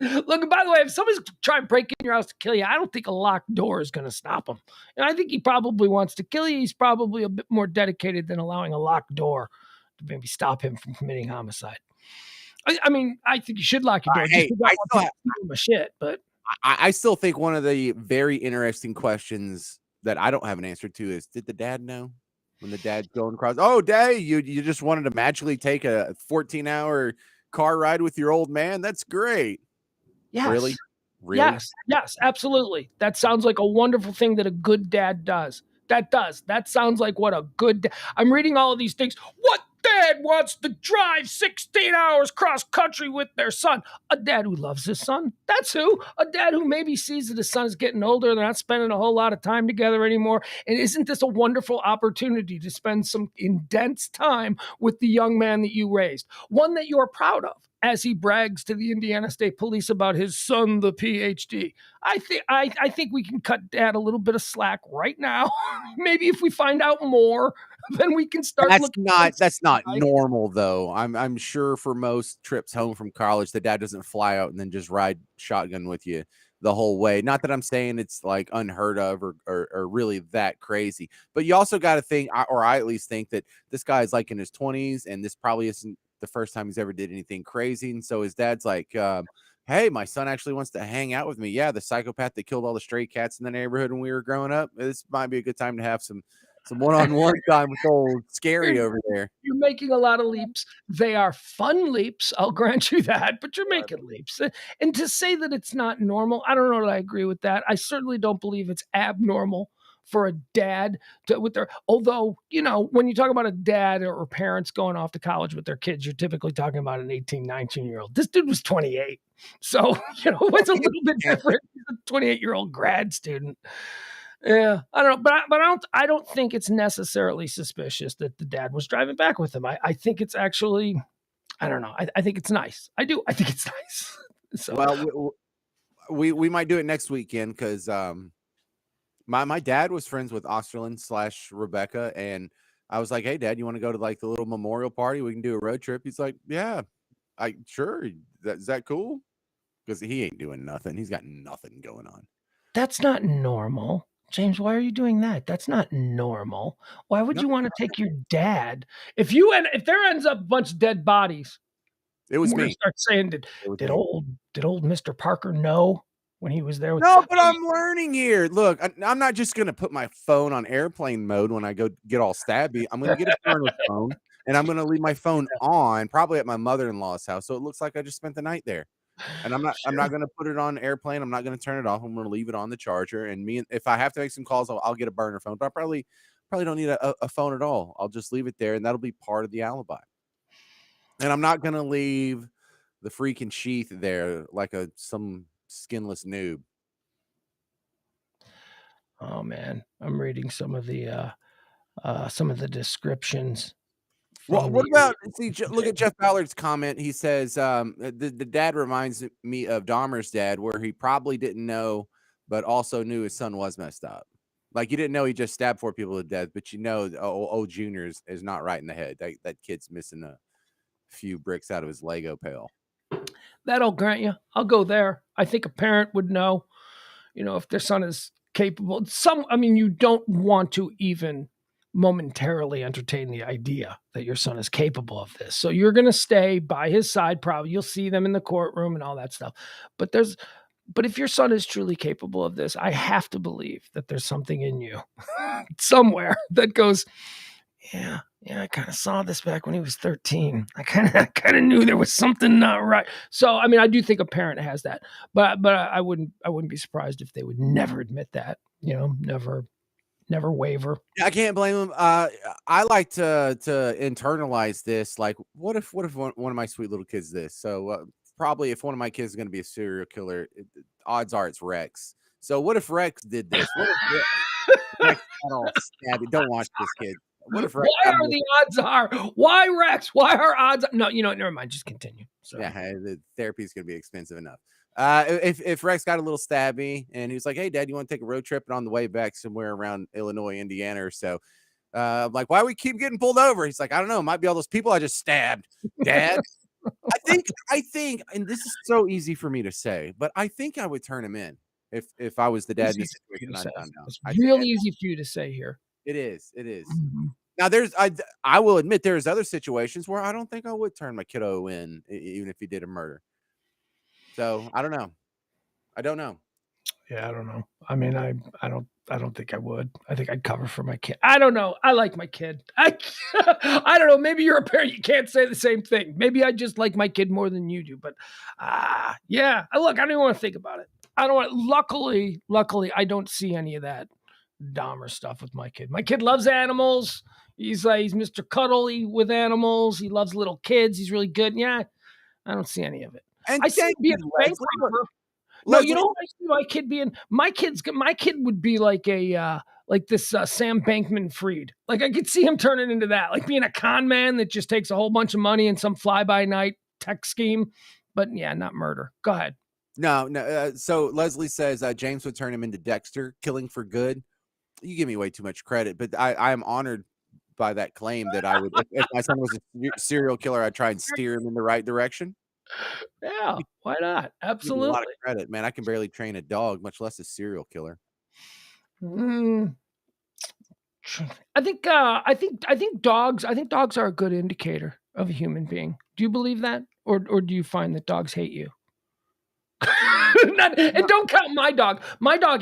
Look, by the way, if somebody's trying to break in your house to kill you, I don't think a locked door is going to stop him. And I think he probably wants to kill you. He's probably a bit more dedicated than allowing a locked door to maybe stop him from committing homicide. I mean, I think you should lock your door. I still think one of the very interesting questions that I don't have an answer to is, did the dad know when the dad's going across? Oh, Dad, you just wanted to magically take a 14-hour car ride with your old man? That's great. Yes. Really? Yes, absolutely. That sounds like a wonderful thing that a good dad does. That sounds like what a good I'm reading all of these things. What Dad wants to drive 16 hours cross country with their son. A dad who loves his son. That's who. A dad who maybe sees that his son is getting older. They're not spending a whole lot of time together anymore. And isn't this a wonderful opportunity to spend some intense time with the young man that you raised? One that you're proud of, as he brags to the Indiana State Police about his son, the PhD. I think we can cut Dad a little bit of slack right now. Maybe if we find out more, then we can start looking for That's not the sky. normal though. I'm sure for most trips home from college, the dad doesn't fly out and then just ride shotgun with you the whole way. Not that I'm saying it's like unheard of or really that crazy, but you also got to think, or I at least think that this guy is like in his 20s, and this probably isn't the first time he's ever did anything crazy. And so his dad's like, hey, my son actually wants to hang out with me. Yeah, the psychopath that killed all the stray cats in the neighborhood when we were growing up. This might be a good time to have some one-on-one time with old Scary over there. You're making a lot of leaps. They are fun leaps, I'll grant you that, but you're making leaps. And to say that it's not normal, I don't know that I agree with that. I certainly don't believe it's abnormal for a dad to with their, although, when you talk about a dad or parents going off to college with their kids, you're typically talking about an 18, 19-year-old. This dude was 28. So, it's a little bit different. He's a 28-year-old grad student. Yeah, I don't know, but I don't think it's necessarily suspicious that the dad was driving back with him. I think it's actually, I don't know. I think it's nice. I do. I think it's nice. So, well, we might do it next weekend because my dad was friends with Osterlin/Rebecca, and I was like, hey, Dad, you want to go to like the little memorial party? We can do a road trip. He's like, yeah, sure. Is that cool? Because he ain't doing nothing. He's got nothing going on. That's not normal. James, why are you doing that? That's not normal. Why would you want to take your dad? If there ends up a bunch of dead bodies, it was we're gonna me. start saying, did old Mr. Parker know when he was there with No, but I'm learning here. Look, I'm not just gonna put my phone on airplane mode when I go get all stabby. I'm gonna get a burner phone, and I'm gonna leave my phone on, probably at my mother-in-law's house, so it looks like I just spent the night there. And I'm not gonna put it on airplane. I'm not gonna turn it off. I'm gonna leave it on the charger. And if I have to make some calls, I'll get a burner phone. But I probably don't need a phone at all. I'll just leave it there, and that'll be part of the alibi. And I'm not gonna leave the freaking sheath there like some skinless noob. Oh man, I'm reading some of the descriptions. What about look at Jeff Ballard's comment. He says the dad reminds me of Dahmer's dad, where he probably didn't know, but also knew his son was messed up. Like you didn't know he just stabbed 4 people to death, but old Junior is not right in the head. That kid's missing a few bricks out of his Lego pail. That I'll grant you. I'll go there. I think a parent would know, if their son is capable. You don't want to even momentarily entertain the idea that your son is capable of this. So you're going to stay by his side. Probably you'll see them in the courtroom and all that stuff. But if your son is truly capable of this, I have to believe that there's something in you somewhere that goes, yeah, I kind of saw this back when he was 13. I kind of knew there was something not right. So, I do think a parent has that, but I wouldn't be surprised if they would never admit that, never waver. Yeah, I can't blame him. I like to internalize this. Like, what if one of my sweet little kids this? So probably if one of my kids is going to be a serial killer, odds are it's Rex. So what if Rex did this? What if Rex got all stabby? Don't watch this, kid. What if Rex? Why are the odds are? Why Rex? Why are odds? No, never mind. Just continue. So. Yeah, the therapy is going to be expensive enough. If Rex got a little stabby and he was like, "Hey, Dad, you want to take a road trip?" And on the way back somewhere around Illinois, Indiana, or so, I'm like, "Why we keep getting pulled over?" He's like, "I don't know. It might be all those people I just stabbed, Dad." I think, and this is so easy for me to say, but I think I would turn him in if I was the dad in this situation. It's real easy for you to say here. It is. Mm-hmm. Now, I will admit there's other situations where I don't think I would turn my kiddo in, even if he did a murder. So I don't know. Yeah, I don't know. I don't think I would. I think I'd cover for my kid. I don't know. I like my kid. I don't know. Maybe you're a parent. You can't say the same thing. Maybe I just like my kid more than you do. But yeah. Look, I don't even want to think about it. I don't want. Luckily, I don't see any of that Dahmer stuff with my kid. My kid loves animals. He's Mr. Cuddly with animals. He loves little kids. He's really good. Yeah, I don't see any of it. And I see thank him being you, a bank Leslie. Look, robber. No, you Leslie, know what I see my kid being? My kid would be like like this Sam Bankman-Fried. Like I could see him turning into that, like being a con man that just takes a whole bunch of money in some fly-by-night tech scheme. But yeah, not murder. Go ahead. no, no. So Leslie says James would turn him into Dexter, killing for good. You give me way too much credit, but I am honored by that claim that I would, if my son was a serial killer, I'd try and steer him in the right direction. Yeah, why not? Give me a lot of Absolutely. credit, man. I can barely train a dog, much less a serial killer. Mm, I think dogs are a good indicator of a human being. Do you believe that, or do you find that dogs hate you? And don't count my dog. My dog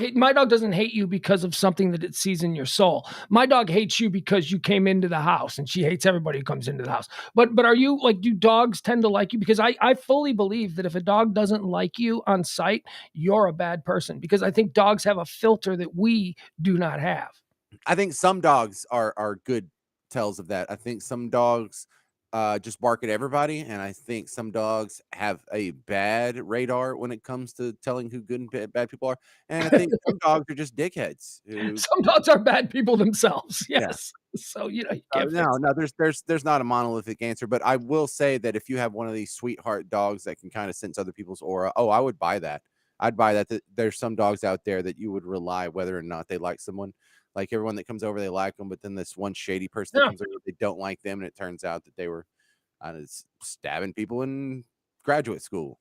doesn't hate you because of something that it sees in your soul. My dog hates you because you came into the house, and she hates everybody who comes into the house. But are you like, do dogs tend to like you? Because I fully believe that if a dog doesn't like you on sight, you're a bad person. Because I think dogs have a filter that we do not have. I think some dogs are good tells of that. I think some dogs just bark at everybody, and I think some dogs have a bad radar when it comes to telling who good and bad people are. And I think some dogs are just dickheads who, Some dogs are bad people themselves. yeah. Yes. So you can't No, fix no, there's not a monolithic answer, but I will say that if you have one of these sweetheart dogs that can kind of sense other people's aura, oh, I would buy that. I'd buy that. There's some dogs out there that you would rely whether or not they like someone. Like everyone that comes over, they like them, but then this one shady person that it. comes over, they don't like them, and it turns out that they were stabbing people in graduate school.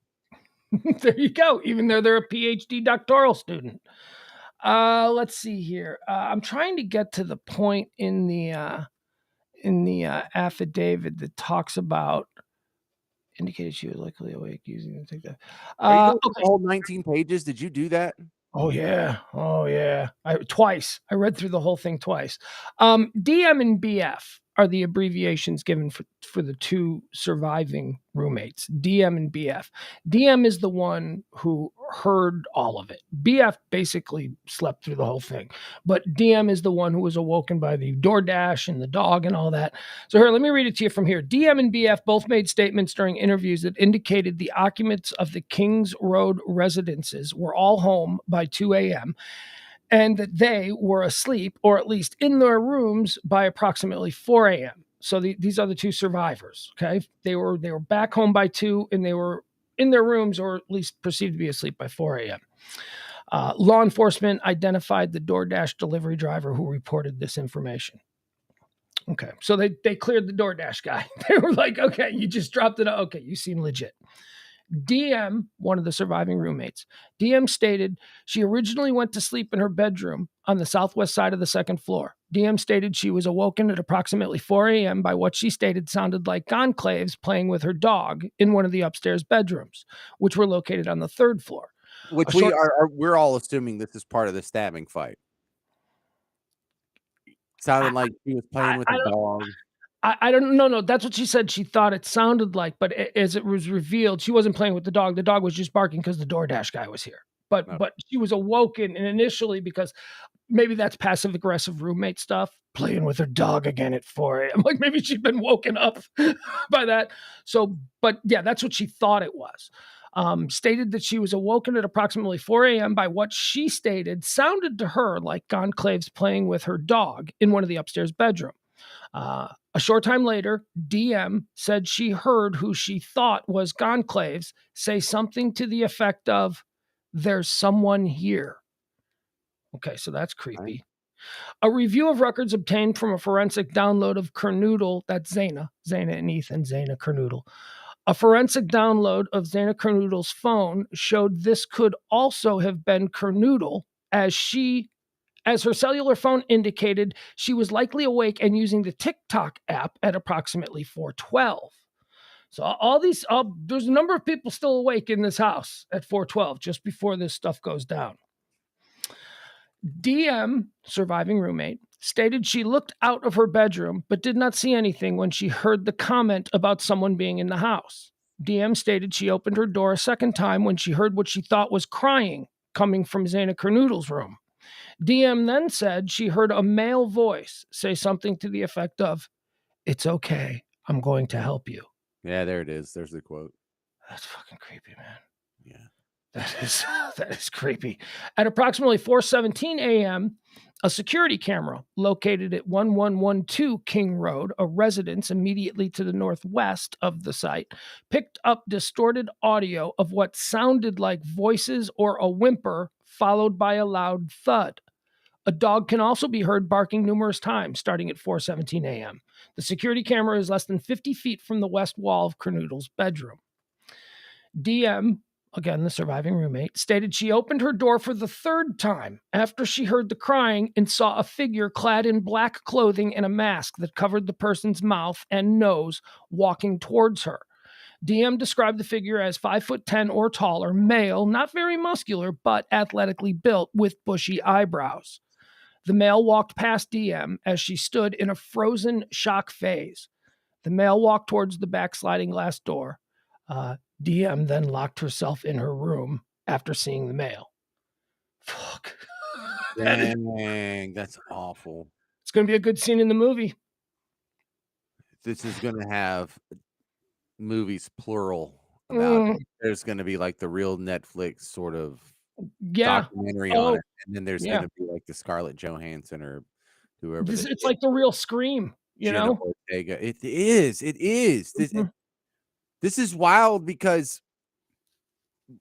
There you go. Even though they're a PhD doctoral student. Let's see here. I'm trying to get to the point in the affidavit that talks about indicated she was likely awake using the TikTok. Are you going through the Okay. whole 19 pages? Did you do that? Oh yeah. Oh yeah. Twice. I read through the whole thing twice. DM and BF are the abbreviations given for the two surviving roommates. DM and BF. DM is the one who heard all of it. BF basically slept through the whole thing, but DM is the one who was awoken by the DoorDash and the dog and all that. So here, let me read it to you from here. DM and BF both made statements during interviews that indicated the occupants of the Kings Road residences were all home by 2 a.m. and that they were asleep or at least in their rooms by approximately 4 a.m. So these are the two survivors. Okay, they were back home by 2 and they were in their rooms or at least perceived to be asleep by 4 a.m. Law enforcement identified the DoorDash delivery driver who reported this information. Okay, so they cleared the DoorDash guy. They were like, okay, you just dropped it. Okay, you seem legit. DM, one of the surviving roommates, DM stated she originally went to sleep in her bedroom on the southwest side of the second floor. DM stated she was awoken at approximately 4 a.m. by what she stated sounded like conclaves playing with her dog in one of the upstairs bedrooms, which were located on the third floor. Which A short, we're all assuming this is part of the stabbing fight. I, Sounded like she was I, playing with I a don't dog. I don't know. No, that's what she said. She thought it sounded like, but as it was revealed, she wasn't playing with the dog. The dog was just barking because the DoorDash guy was here. But No. she was awoken, and initially because maybe that's passive aggressive roommate stuff, playing with her dog again at 4 a.m. Like maybe she'd been woken up by that. So, but yeah, that's what she thought it was. Stated that she was awoken at approximately 4 a.m. by what she stated sounded to her like Gonclaves playing with her dog in one of the upstairs bedroom. A short time later, DM said she heard who she thought was Gonclaves say something to the effect of, "There's someone here." Okay, so that's Right? creepy. A review of records obtained from a forensic download of Kernoodle, that's Zana and Ethan, Zana Kernoodle. A forensic download of Zana Kernoodle's phone showed this could also have been Kernoodle as her cellular phone indicated, she was likely awake and using the TikTok app at approximately 4:12. So there's a number of people still awake in this house at 4:12, just before this stuff goes down. DM, surviving roommate, stated she looked out of her bedroom but did not see anything when she heard the comment about someone being in the house. DM stated she opened her door a second time when she heard what she thought was crying coming from Zana Kernoodle's room. DM then said she heard a male voice say something to the effect of, "It's okay. I'm going to help you." Yeah, there it is. There's the quote. That's fucking creepy, man. Yeah. That is that is creepy. At approximately 4:17 a.m., a security camera located at 1112 King Road, a residence immediately to the northwest of the site, picked up distorted audio of what sounded like voices or a whimper followed by a loud thud. A dog can also be heard barking numerous times starting at 4:17 a.m. The security camera is less than 50 feet from the west wall of Kernoodle's bedroom. DM, again the surviving roommate, stated she opened her door for the third time after she heard the crying and saw a figure clad in black clothing and a mask that covered the person's mouth and nose walking towards her. DM described the figure as 5'10" or taller, male, not very muscular, but athletically built with bushy eyebrows. The male walked past DM as she stood in a frozen shock phase. The male walked towards the back sliding glass door. DM then locked herself in her room after seeing the male. Fuck. Dang, that's awful. It's going to be a good scene in the movie. This is gonna have movies plural about it. There's gonna be like the real Netflix sort of Yeah. documentary on it, and then there's Yeah. gonna be like the Scarlett Johansson or whoever It's like the real Scream, you Jenna know? Ortega. It is. It is. Mhm. This is wild because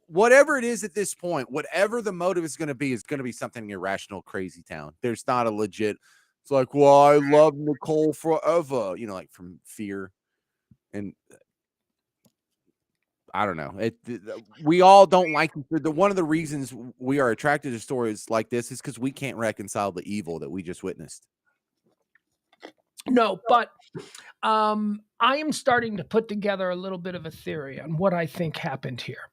whatever it is at this point, whatever the motive is going to be something irrational, crazy town. There's not a legit. It's like, well, I love Nicole forever, like from Fear, and I don't know. We all don't like one of the reasons we are attracted to stories like this is because we can't reconcile the evil that we just witnessed. No, but I am starting to put together a little bit of a theory on what I think happened here,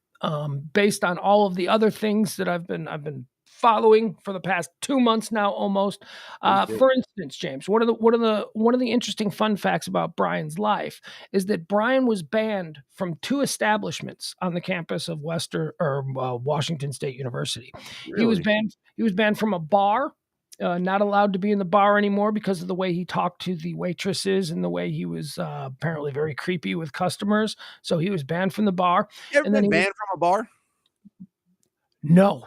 based on all of the other things that I've been following for the past 2 months now, almost. Please do. For instance, James, one of the interesting fun facts about Brian's life is that Brian was banned from 2 establishments on the campus of Washington State University. He was Really? banned. He was banned from a bar, not allowed to be in the bar anymore because of the way he talked to the waitresses and the way he was apparently very creepy with customers. So he was banned from the bar. You ever And then been banned from a bar? no,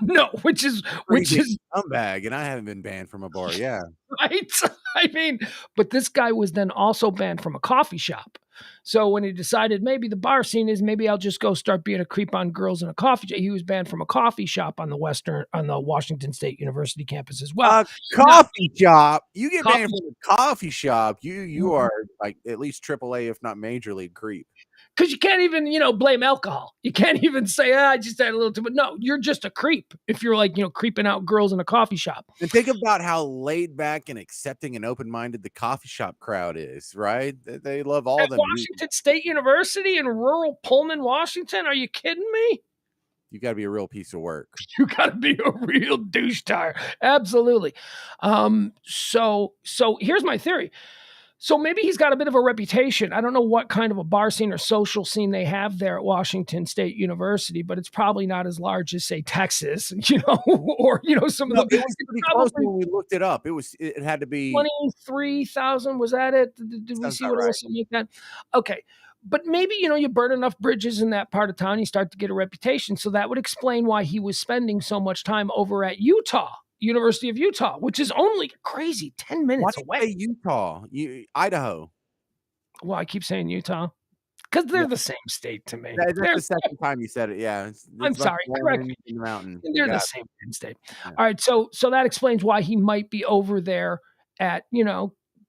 no, which is Crazy scumbag, and I haven't been banned from a bar. Yeah. right. I mean, but this guy was then also banned from a coffee shop. So when he decided maybe the bar scene is maybe I'll just go start being a creep on girls in a coffee shop, he was banned from a coffee shop on the Washington State University campus as well. A Now, coffee shop. You get coffee banned from a coffee shop. You Mhm. are like at least AAA, if not major league creep. Because you can't even, blame alcohol. You can't even say, I just had a little too much. No, you're just a creep if you're like, creeping out girls in a coffee shop. And think about how laid back and accepting and open minded the coffee shop crowd is, right? They love all At them. Washington State University in rural Pullman, Washington? Are you kidding me? You got to be a real piece of work. You got to be a real douche tire. Absolutely. So here's my theory. So maybe he's got a bit of a reputation. I don't know what kind of a bar scene or social scene they have there at Washington State University, but it's probably not as large as say Texas, or some of No, them. it was It's pretty close probably when we looked it up. It had to be 23,000. Was that it? Did we sounds see about what it right. was? Something like that. Okay. But maybe, you burn enough bridges in that part of town, you start to get a reputation. So that would explain why he was spending so much time over at University of Utah, which is only crazy 10 Why minutes do away. you say Utah? Idaho. Well, I keep saying Utah because they're Yeah, the same state to me. that's the second time you said it. Yeah, I'm it's like sorry, correct me. Mormon in the mountains. You They're the got same state. yeah. All right, so that explains why he might be over there at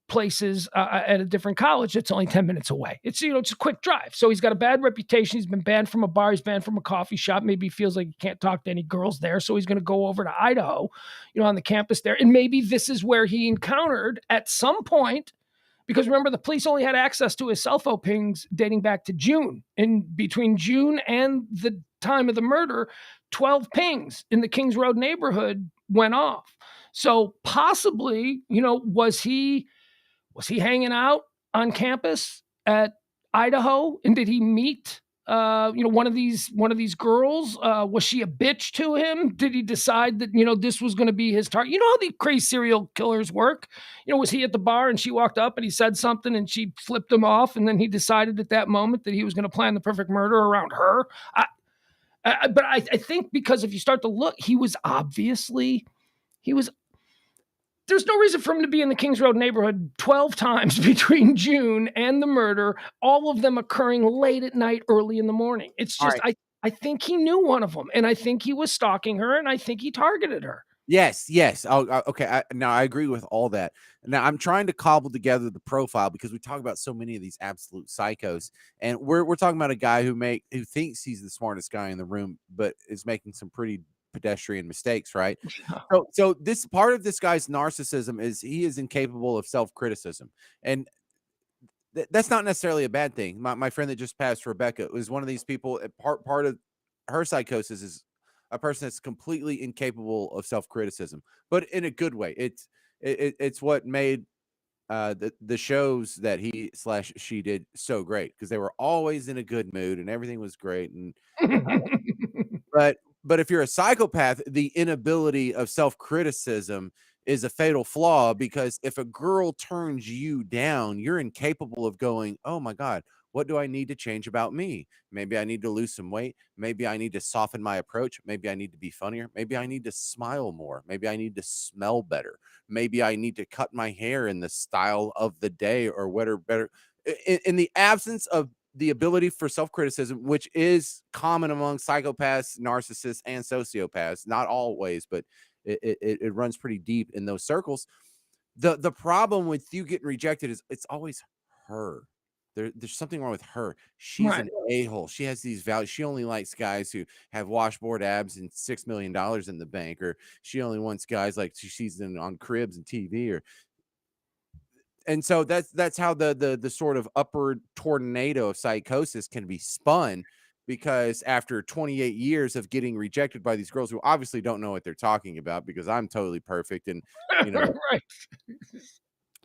places at a different college that's only 10 minutes away. It's it's a quick drive. So he's got a bad reputation. He's been banned from a bar. He's banned from a coffee shop. Maybe he feels like he can't talk to any girls there. So he's going to go over to Idaho, on the campus there. And maybe this is where he encountered at some point, because remember, the police only had access to his cell phone pings dating back to June. And between June and the time of the murder, 12 pings in the Kings Road neighborhood went off. So possibly, was he hanging out on campus at Idaho? And did he meet one of these girls? Was she a bitch to him? Did he decide that this was going to be his target? You know how the crazy serial killers work. Was he at the bar and she walked up and he said something and she flipped him off, and then he decided at that moment that he was going to plan the perfect murder around her? But I think, because if you start to look, he was there's no reason for him to be in the Kings Road neighborhood 12 times between June and the murder, all of them occurring late at night, early in the morning. It's All just, right. I think he knew one of them, and I think he was stalking her, and I think he targeted her. Yes, yes. Oh, okay. Now I agree with all that. Now I'm trying to cobble together the profile because we talk about so many of these absolute psychos, and we're talking about a guy who thinks he's the smartest guy in the room, but is making some pretty pedestrian mistakes, right? So this part of this guy's narcissism is he is incapable of self criticism, and that's not necessarily a bad thing. My friend that just passed, Rebecca, was one of these people. Part of her psychosis is a person that's completely incapable of self criticism, but in a good way. It's what made the shows that he slash she did so great, because they were always in a good mood and everything was great. And but if you're a psychopath, the inability of self-criticism is a fatal flaw, because if a girl turns you down, you're incapable of going, "Oh my god, what do I need to change about me? Maybe I need to lose some weight. Maybe I need to soften my approach. Maybe I need to be funnier. Maybe I need to smile more. Maybe I need to smell better. Maybe I need to cut my hair in the style of the day, or what are better." In the absence of the ability for self-criticism, which is common among psychopaths, narcissists, and sociopaths, not always, but it runs pretty deep in those circles. The problem with you getting rejected is it's always her. There's something wrong with her. She's Right. an a-hole. She has these values. She only likes guys who have washboard abs and $6 million in the bank, or she only wants guys like she sees them on Cribs and TV, or and so that's how the sort of upward tornado of psychosis can be spun, because after 28 years of getting rejected by these girls who obviously don't know what they're talking about, because I'm totally perfect, and you know Right.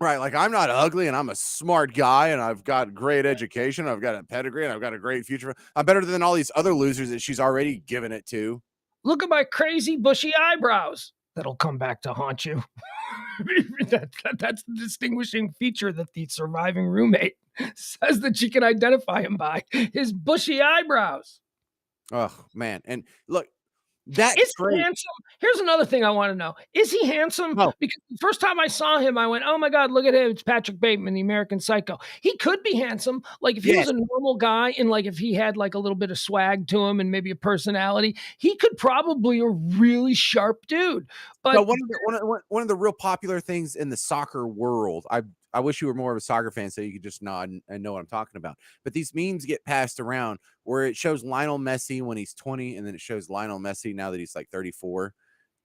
right, like I'm not ugly and I'm a smart guy and I've got great education, I've got a pedigree and I've got a great future. I'm better than all these other losers that she's already given it to. Look at my crazy bushy eyebrows. That'll come back to haunt you. That's the distinguishing feature that the surviving roommate says that she can identify him by: his bushy eyebrows. Oh man, and look, that Is he trait. handsome? Here's another thing I want to know. Is he handsome? Oh, Because the first time I saw him, I went, "Oh my God, look at him. It's Patrick Bateman, the American Psycho." He could be handsome. Like, if he yes. was a normal guy, and like if he had like a little bit of swag to him and maybe a personality, he could probably a really sharp dude. So But one of the real popular things in the soccer world, I wish you were more of a soccer fan so you could just nod and know what I'm talking about. But these memes get passed around where it shows Lionel Messi when he's 20, and then it shows Lionel Messi now that he's like 34,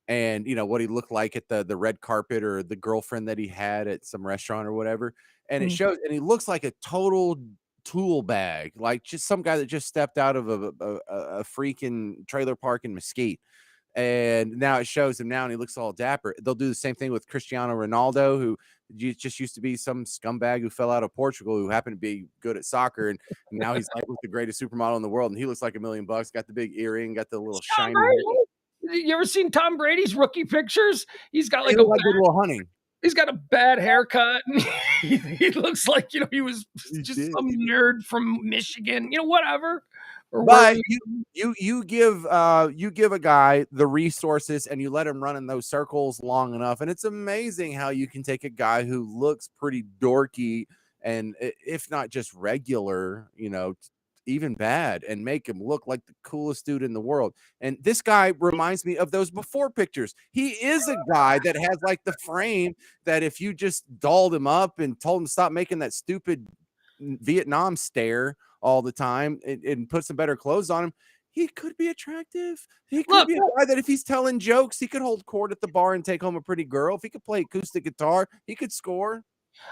and what he looked like at the red carpet, or the girlfriend that he had at some restaurant or whatever. And it mm, shows, and he looks like a total tool bag, like just some guy that just stepped out of a freaking trailer park in Mesquite. And now it shows him now, and he looks all dapper. They'll do the same thing with Cristiano Ronaldo, who just used to be some scumbag who fell out of Portugal, who happened to be good at soccer, and now he's like the greatest supermodel in the world, and he looks like $1 million. Got the big earring, got the little it's Tom shiny hair. Brady. You ever seen Tom Brady's rookie pictures? He's got He like a looked like Good Will Hunting. He's got a bad haircut. And he looks like he was He just did. some nerd from Michigan, whatever, or wherever. But you give a guy the resources and you let him run in those circles long enough, and it's amazing how you can take a guy who looks pretty dorky, and if not just regular, even bad, and make him look like the coolest dude in the world. And this guy reminds me of those before pictures. He is a guy that has like the frame that if you just dolled him up and told him to stop making that stupid Vietnam stare all the time, and put some better clothes on him, he could be attractive. He could Look, be a guy that if he's telling jokes, he could hold court at the bar and take home a pretty girl. If he could play acoustic guitar, he could score.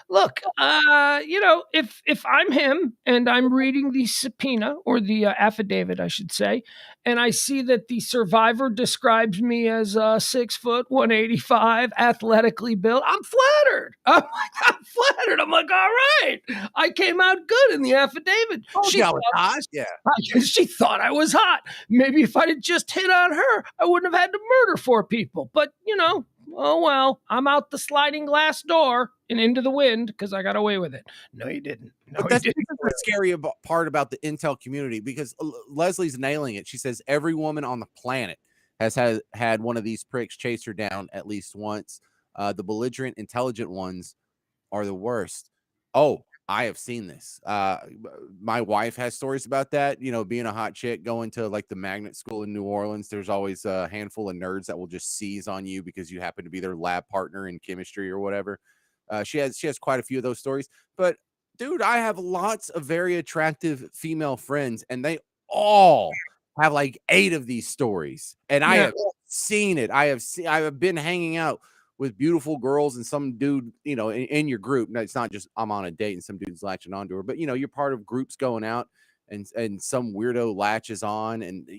Look, if I'm him and I'm reading the subpoena or the affidavit, I should say, and I see that the survivor describes me as 6 foot, 185, athletically built, I'm flattered. I'm flattered. I'm like, all right, I came out good in the affidavit. Oh, yeah, with Oz, yeah. She thought I was hot. Maybe if I'd have just hit on her, I wouldn't have had to murder 4 people. But, oh well, I'm out the sliding glass door and into the wind because I got away with it. No, you didn't. No, But you this didn't. is the scary part about the intel community, because Leslie's nailing it. She says every woman on the planet has had one of these pricks chase her down at least once. The belligerent, intelligent ones are the worst. Oh, I have seen this. My wife has stories about that. Being a hot chick going to like the magnet school in New Orleans, there's always a handful of nerds that will just seize on you because you happen to be their lab partner in chemistry or whatever. She has quite a few of those stories. But dude, I have lots of very attractive female friends, and they all have like 8 of these stories. And I Yeah, have seen it. I have been hanging out with beautiful girls and some dude, in your group. No, it's not just I'm on a date and some dude's latching onto her, but you're part of groups going out, and some weirdo latches on. And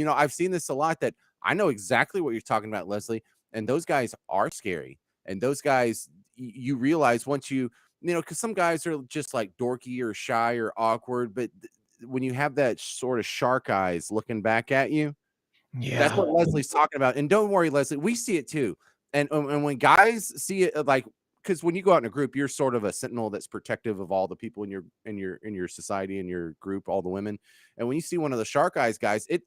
I've seen this a lot, that I know exactly what you're talking about, Leslie. And those guys are scary. And those guys, you realize once because some guys are just like dorky or shy or awkward, but when you have that sort of shark eyes looking back at you, that's yeah. what Leslie's talking about. And don't worry, Leslie, we see it too. And when guys see it, like, because when you go out in a group, you're sort of a sentinel that's protective of all the people in your society, in your group, all the women. And when you see one of the shark eyes guys, it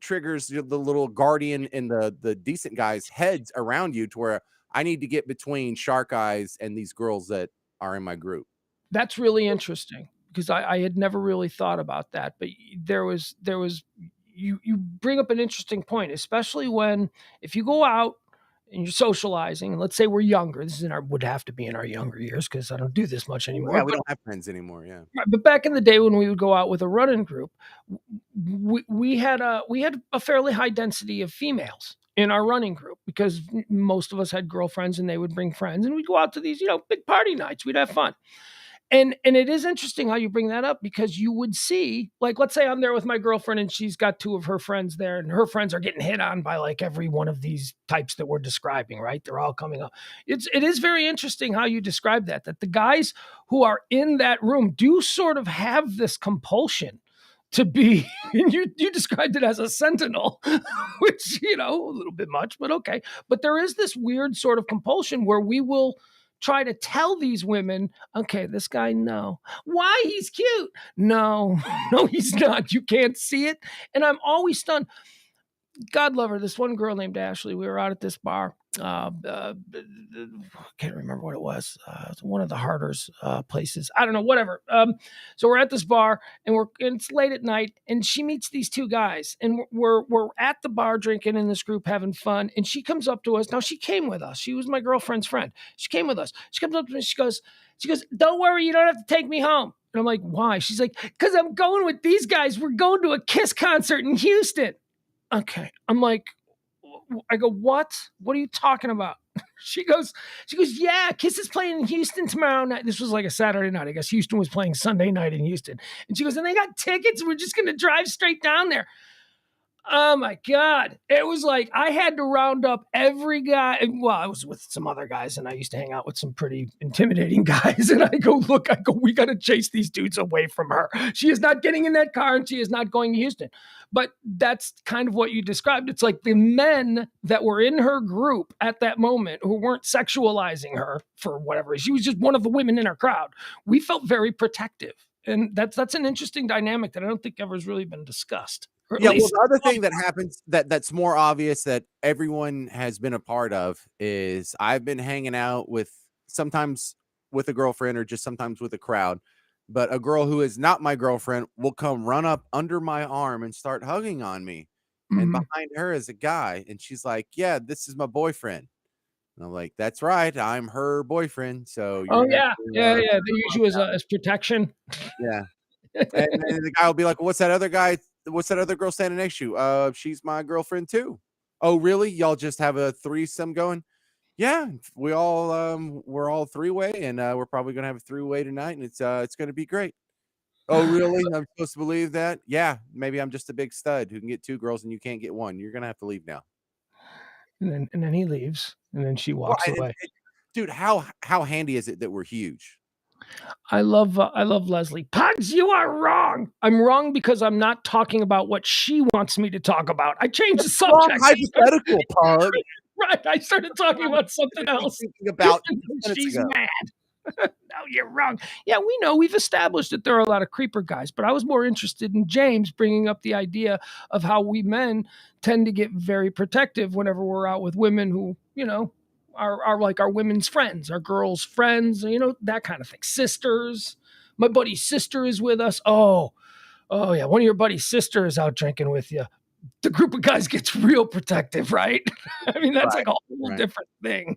triggers the little guardian in the decent guys' heads around you, to where I need to get between shark eyes and these girls that are in my group. That's really interesting because I had never really thought about that. But there was you bring up an interesting point, especially when if you go out and you're socializing, and let's say we're younger. This is in our would have to be in our younger years because I don't do this much anymore. Yeah, we don't have friends anymore. Yeah. Right, but back in the day when we would go out with a running group, we had a fairly high density of females in our running group because most of us had girlfriends and they would bring friends and we'd go out to these big party nights. We'd have fun. And it is interesting how you bring that up because you would see, like, let's say I'm there with my girlfriend and she's got 2 of her friends there, and her friends are getting hit on by like every one of these types that we're describing, right? They're all coming up. It is very interesting how you describe that the guys who are in that room do sort of have this compulsion to be, and you described it as a sentinel, which, a little bit much, but okay. But there is this weird sort of compulsion where we will try to tell these women, okay, this guy, no. Why? He's cute. No, no, he's not. You can't see it. And I'm always stunned. God love her. This one girl named Ashley. We were out at this bar. Can't remember what it was. It's one of the Harder's places. I don't know. Whatever. So we're at this bar, and it's late at night, and she meets these 2 guys, and we're at the bar drinking in this group having fun. And she comes up to us. Now she came with us. She was my girlfriend's friend. She came with us. She comes up to me. She goes, "Don't worry, you don't have to take me home." And I'm like, "Why?" She's like, "Because I'm going with these guys. We're going to a Kiss concert in Houston." Okay. I'm like, I go, what? What are you talking about? She goes, yeah, Kiss is playing in Houston tomorrow night. This was like a Saturday night. I guess Houston was playing Sunday night in Houston. And she goes, and they got tickets. We're just going to drive straight down there. Oh my God. It was like I had to round up every guy. Well, I was with some other guys and I used to hang out with some pretty intimidating guys. And we got to chase these dudes away from her. She is not getting in that car and she is not going to Houston. But that's kind of what you described. It's like the men that were in her group at that moment who weren't sexualizing her for whatever. She was just one of the women in our crowd. We felt very protective. And that's an interesting dynamic that I don't think ever has really been discussed. Yeah, well, the other thing that happens that's more obvious that everyone has been a part of is I've been hanging out with sometimes with a girlfriend or just sometimes with a crowd, but a girl who is not my girlfriend will come run up under my arm and start hugging on me. And Mhm. behind her is a guy, and she's like, "Yeah, this is my boyfriend." And I'm like, "That's right, I'm her boyfriend, so you're Oh gonna have yeah, to, yeah, yeah. They use you as protection. yeah." And then the guy will be like, "What's that other guy? What's that other girl standing next to you?" She's my girlfriend too." "Oh, really? Y'all just have a threesome going?" Yeah, we're all three-way, and we're probably gonna have a three-way tonight, and it's gonna be great. Oh, really? I'm supposed to believe that? Yeah, maybe I'm just a big stud who can get 2 girls and you can't get 1. You're gonna have to leave now. And then he leaves, and then she Well, walks away. dude, how handy is it that we're huge? I love Leslie. Pugs, you are wrong. I'm wrong because I'm not talking about what she wants me to talk about. I changed the Wrong subject. hypothetical, Pug. Right. I started talking about something else. Thinking about minutes She's ago. mad. No, you're wrong. Yeah, we know we've established that there are a lot of creeper guys, but I was more interested in James bringing up the idea of how we men tend to get very protective whenever we're out with women who, are like our women's friends, our girls' friends, that kind of thing. Sisters. My buddy's sister is with us. Oh yeah, one of your buddy's sister is out drinking with you. The group of guys gets real protective, right? I mean, that's Right, like a whole right. different thing.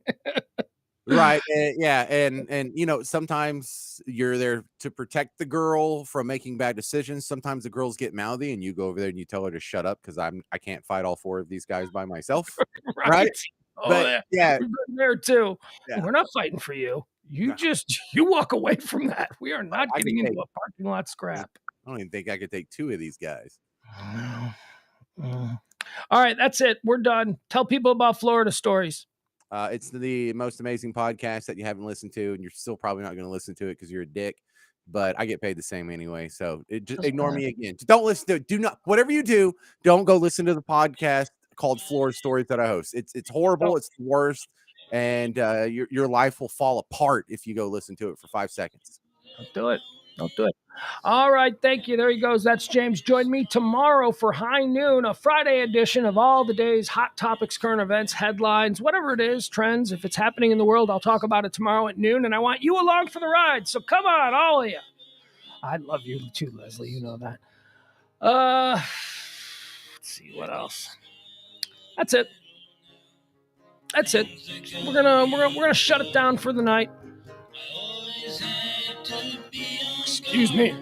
Right, yeah, and sometimes you're there to protect the girl from making bad decisions. Sometimes the girls get mouthy, and you go over there and you tell her to shut up because I can't fight all 4 of these guys by myself, right? Right? Oh, But yeah. yeah, We've been there too. yeah, We're not fighting for you. You no, just you walk away from that. We are not I could getting into take a parking lot I scrap. don't even think I could take 2 of these guys. No. Mm. All right, that's it. We're done. Tell people about Florida stories. It's the most amazing podcast that you haven't listened to, and you're still probably not gonna listen to it because you're a dick, but I get paid the same anyway, so just Doesn't ignore matter. me again. Just don't listen to it. Do not whatever you do, don't go listen to the podcast called Florida Stories that I host. It's horrible, Don't, it's the worst, and your life will fall apart if you go listen to it for 5 seconds. don't do it. Don't do it. All right, thank you. There he goes. That's James. Join me tomorrow for High Noon, a Friday edition of all the day's hot topics, current events, headlines, whatever it is, trends. If it's happening in the world, I'll talk about it tomorrow at noon, and I want you along for the ride. So come on, all of you. I love you too, Leslie. You know that. Let's see what else. That's it. That's it. We're gonna shut it down for the night. Excuse me.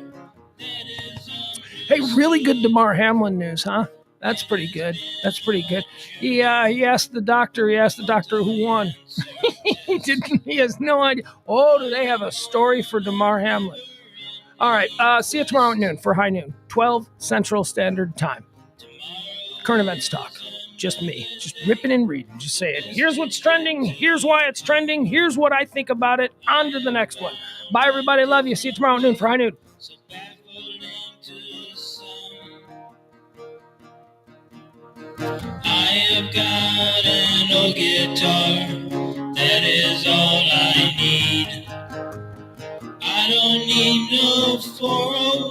Hey, really good Damar Hamlin news, huh? That's pretty good. That's pretty good. He asked the doctor. He asked the doctor who won. He didn't. He has no idea. Oh, do they have a story for Damar Hamlin? All right. See you tomorrow at noon for High Noon, 12 Central Standard Time. Current events talk. Just me. Just ripping and reading. Just saying, here's what's trending. Here's why it's trending. Here's what I think about it. On to the next one. Bye, everybody. Love you. See you tomorrow at noon for High Noon. I have got an old guitar, that is all I need. I don't need no 401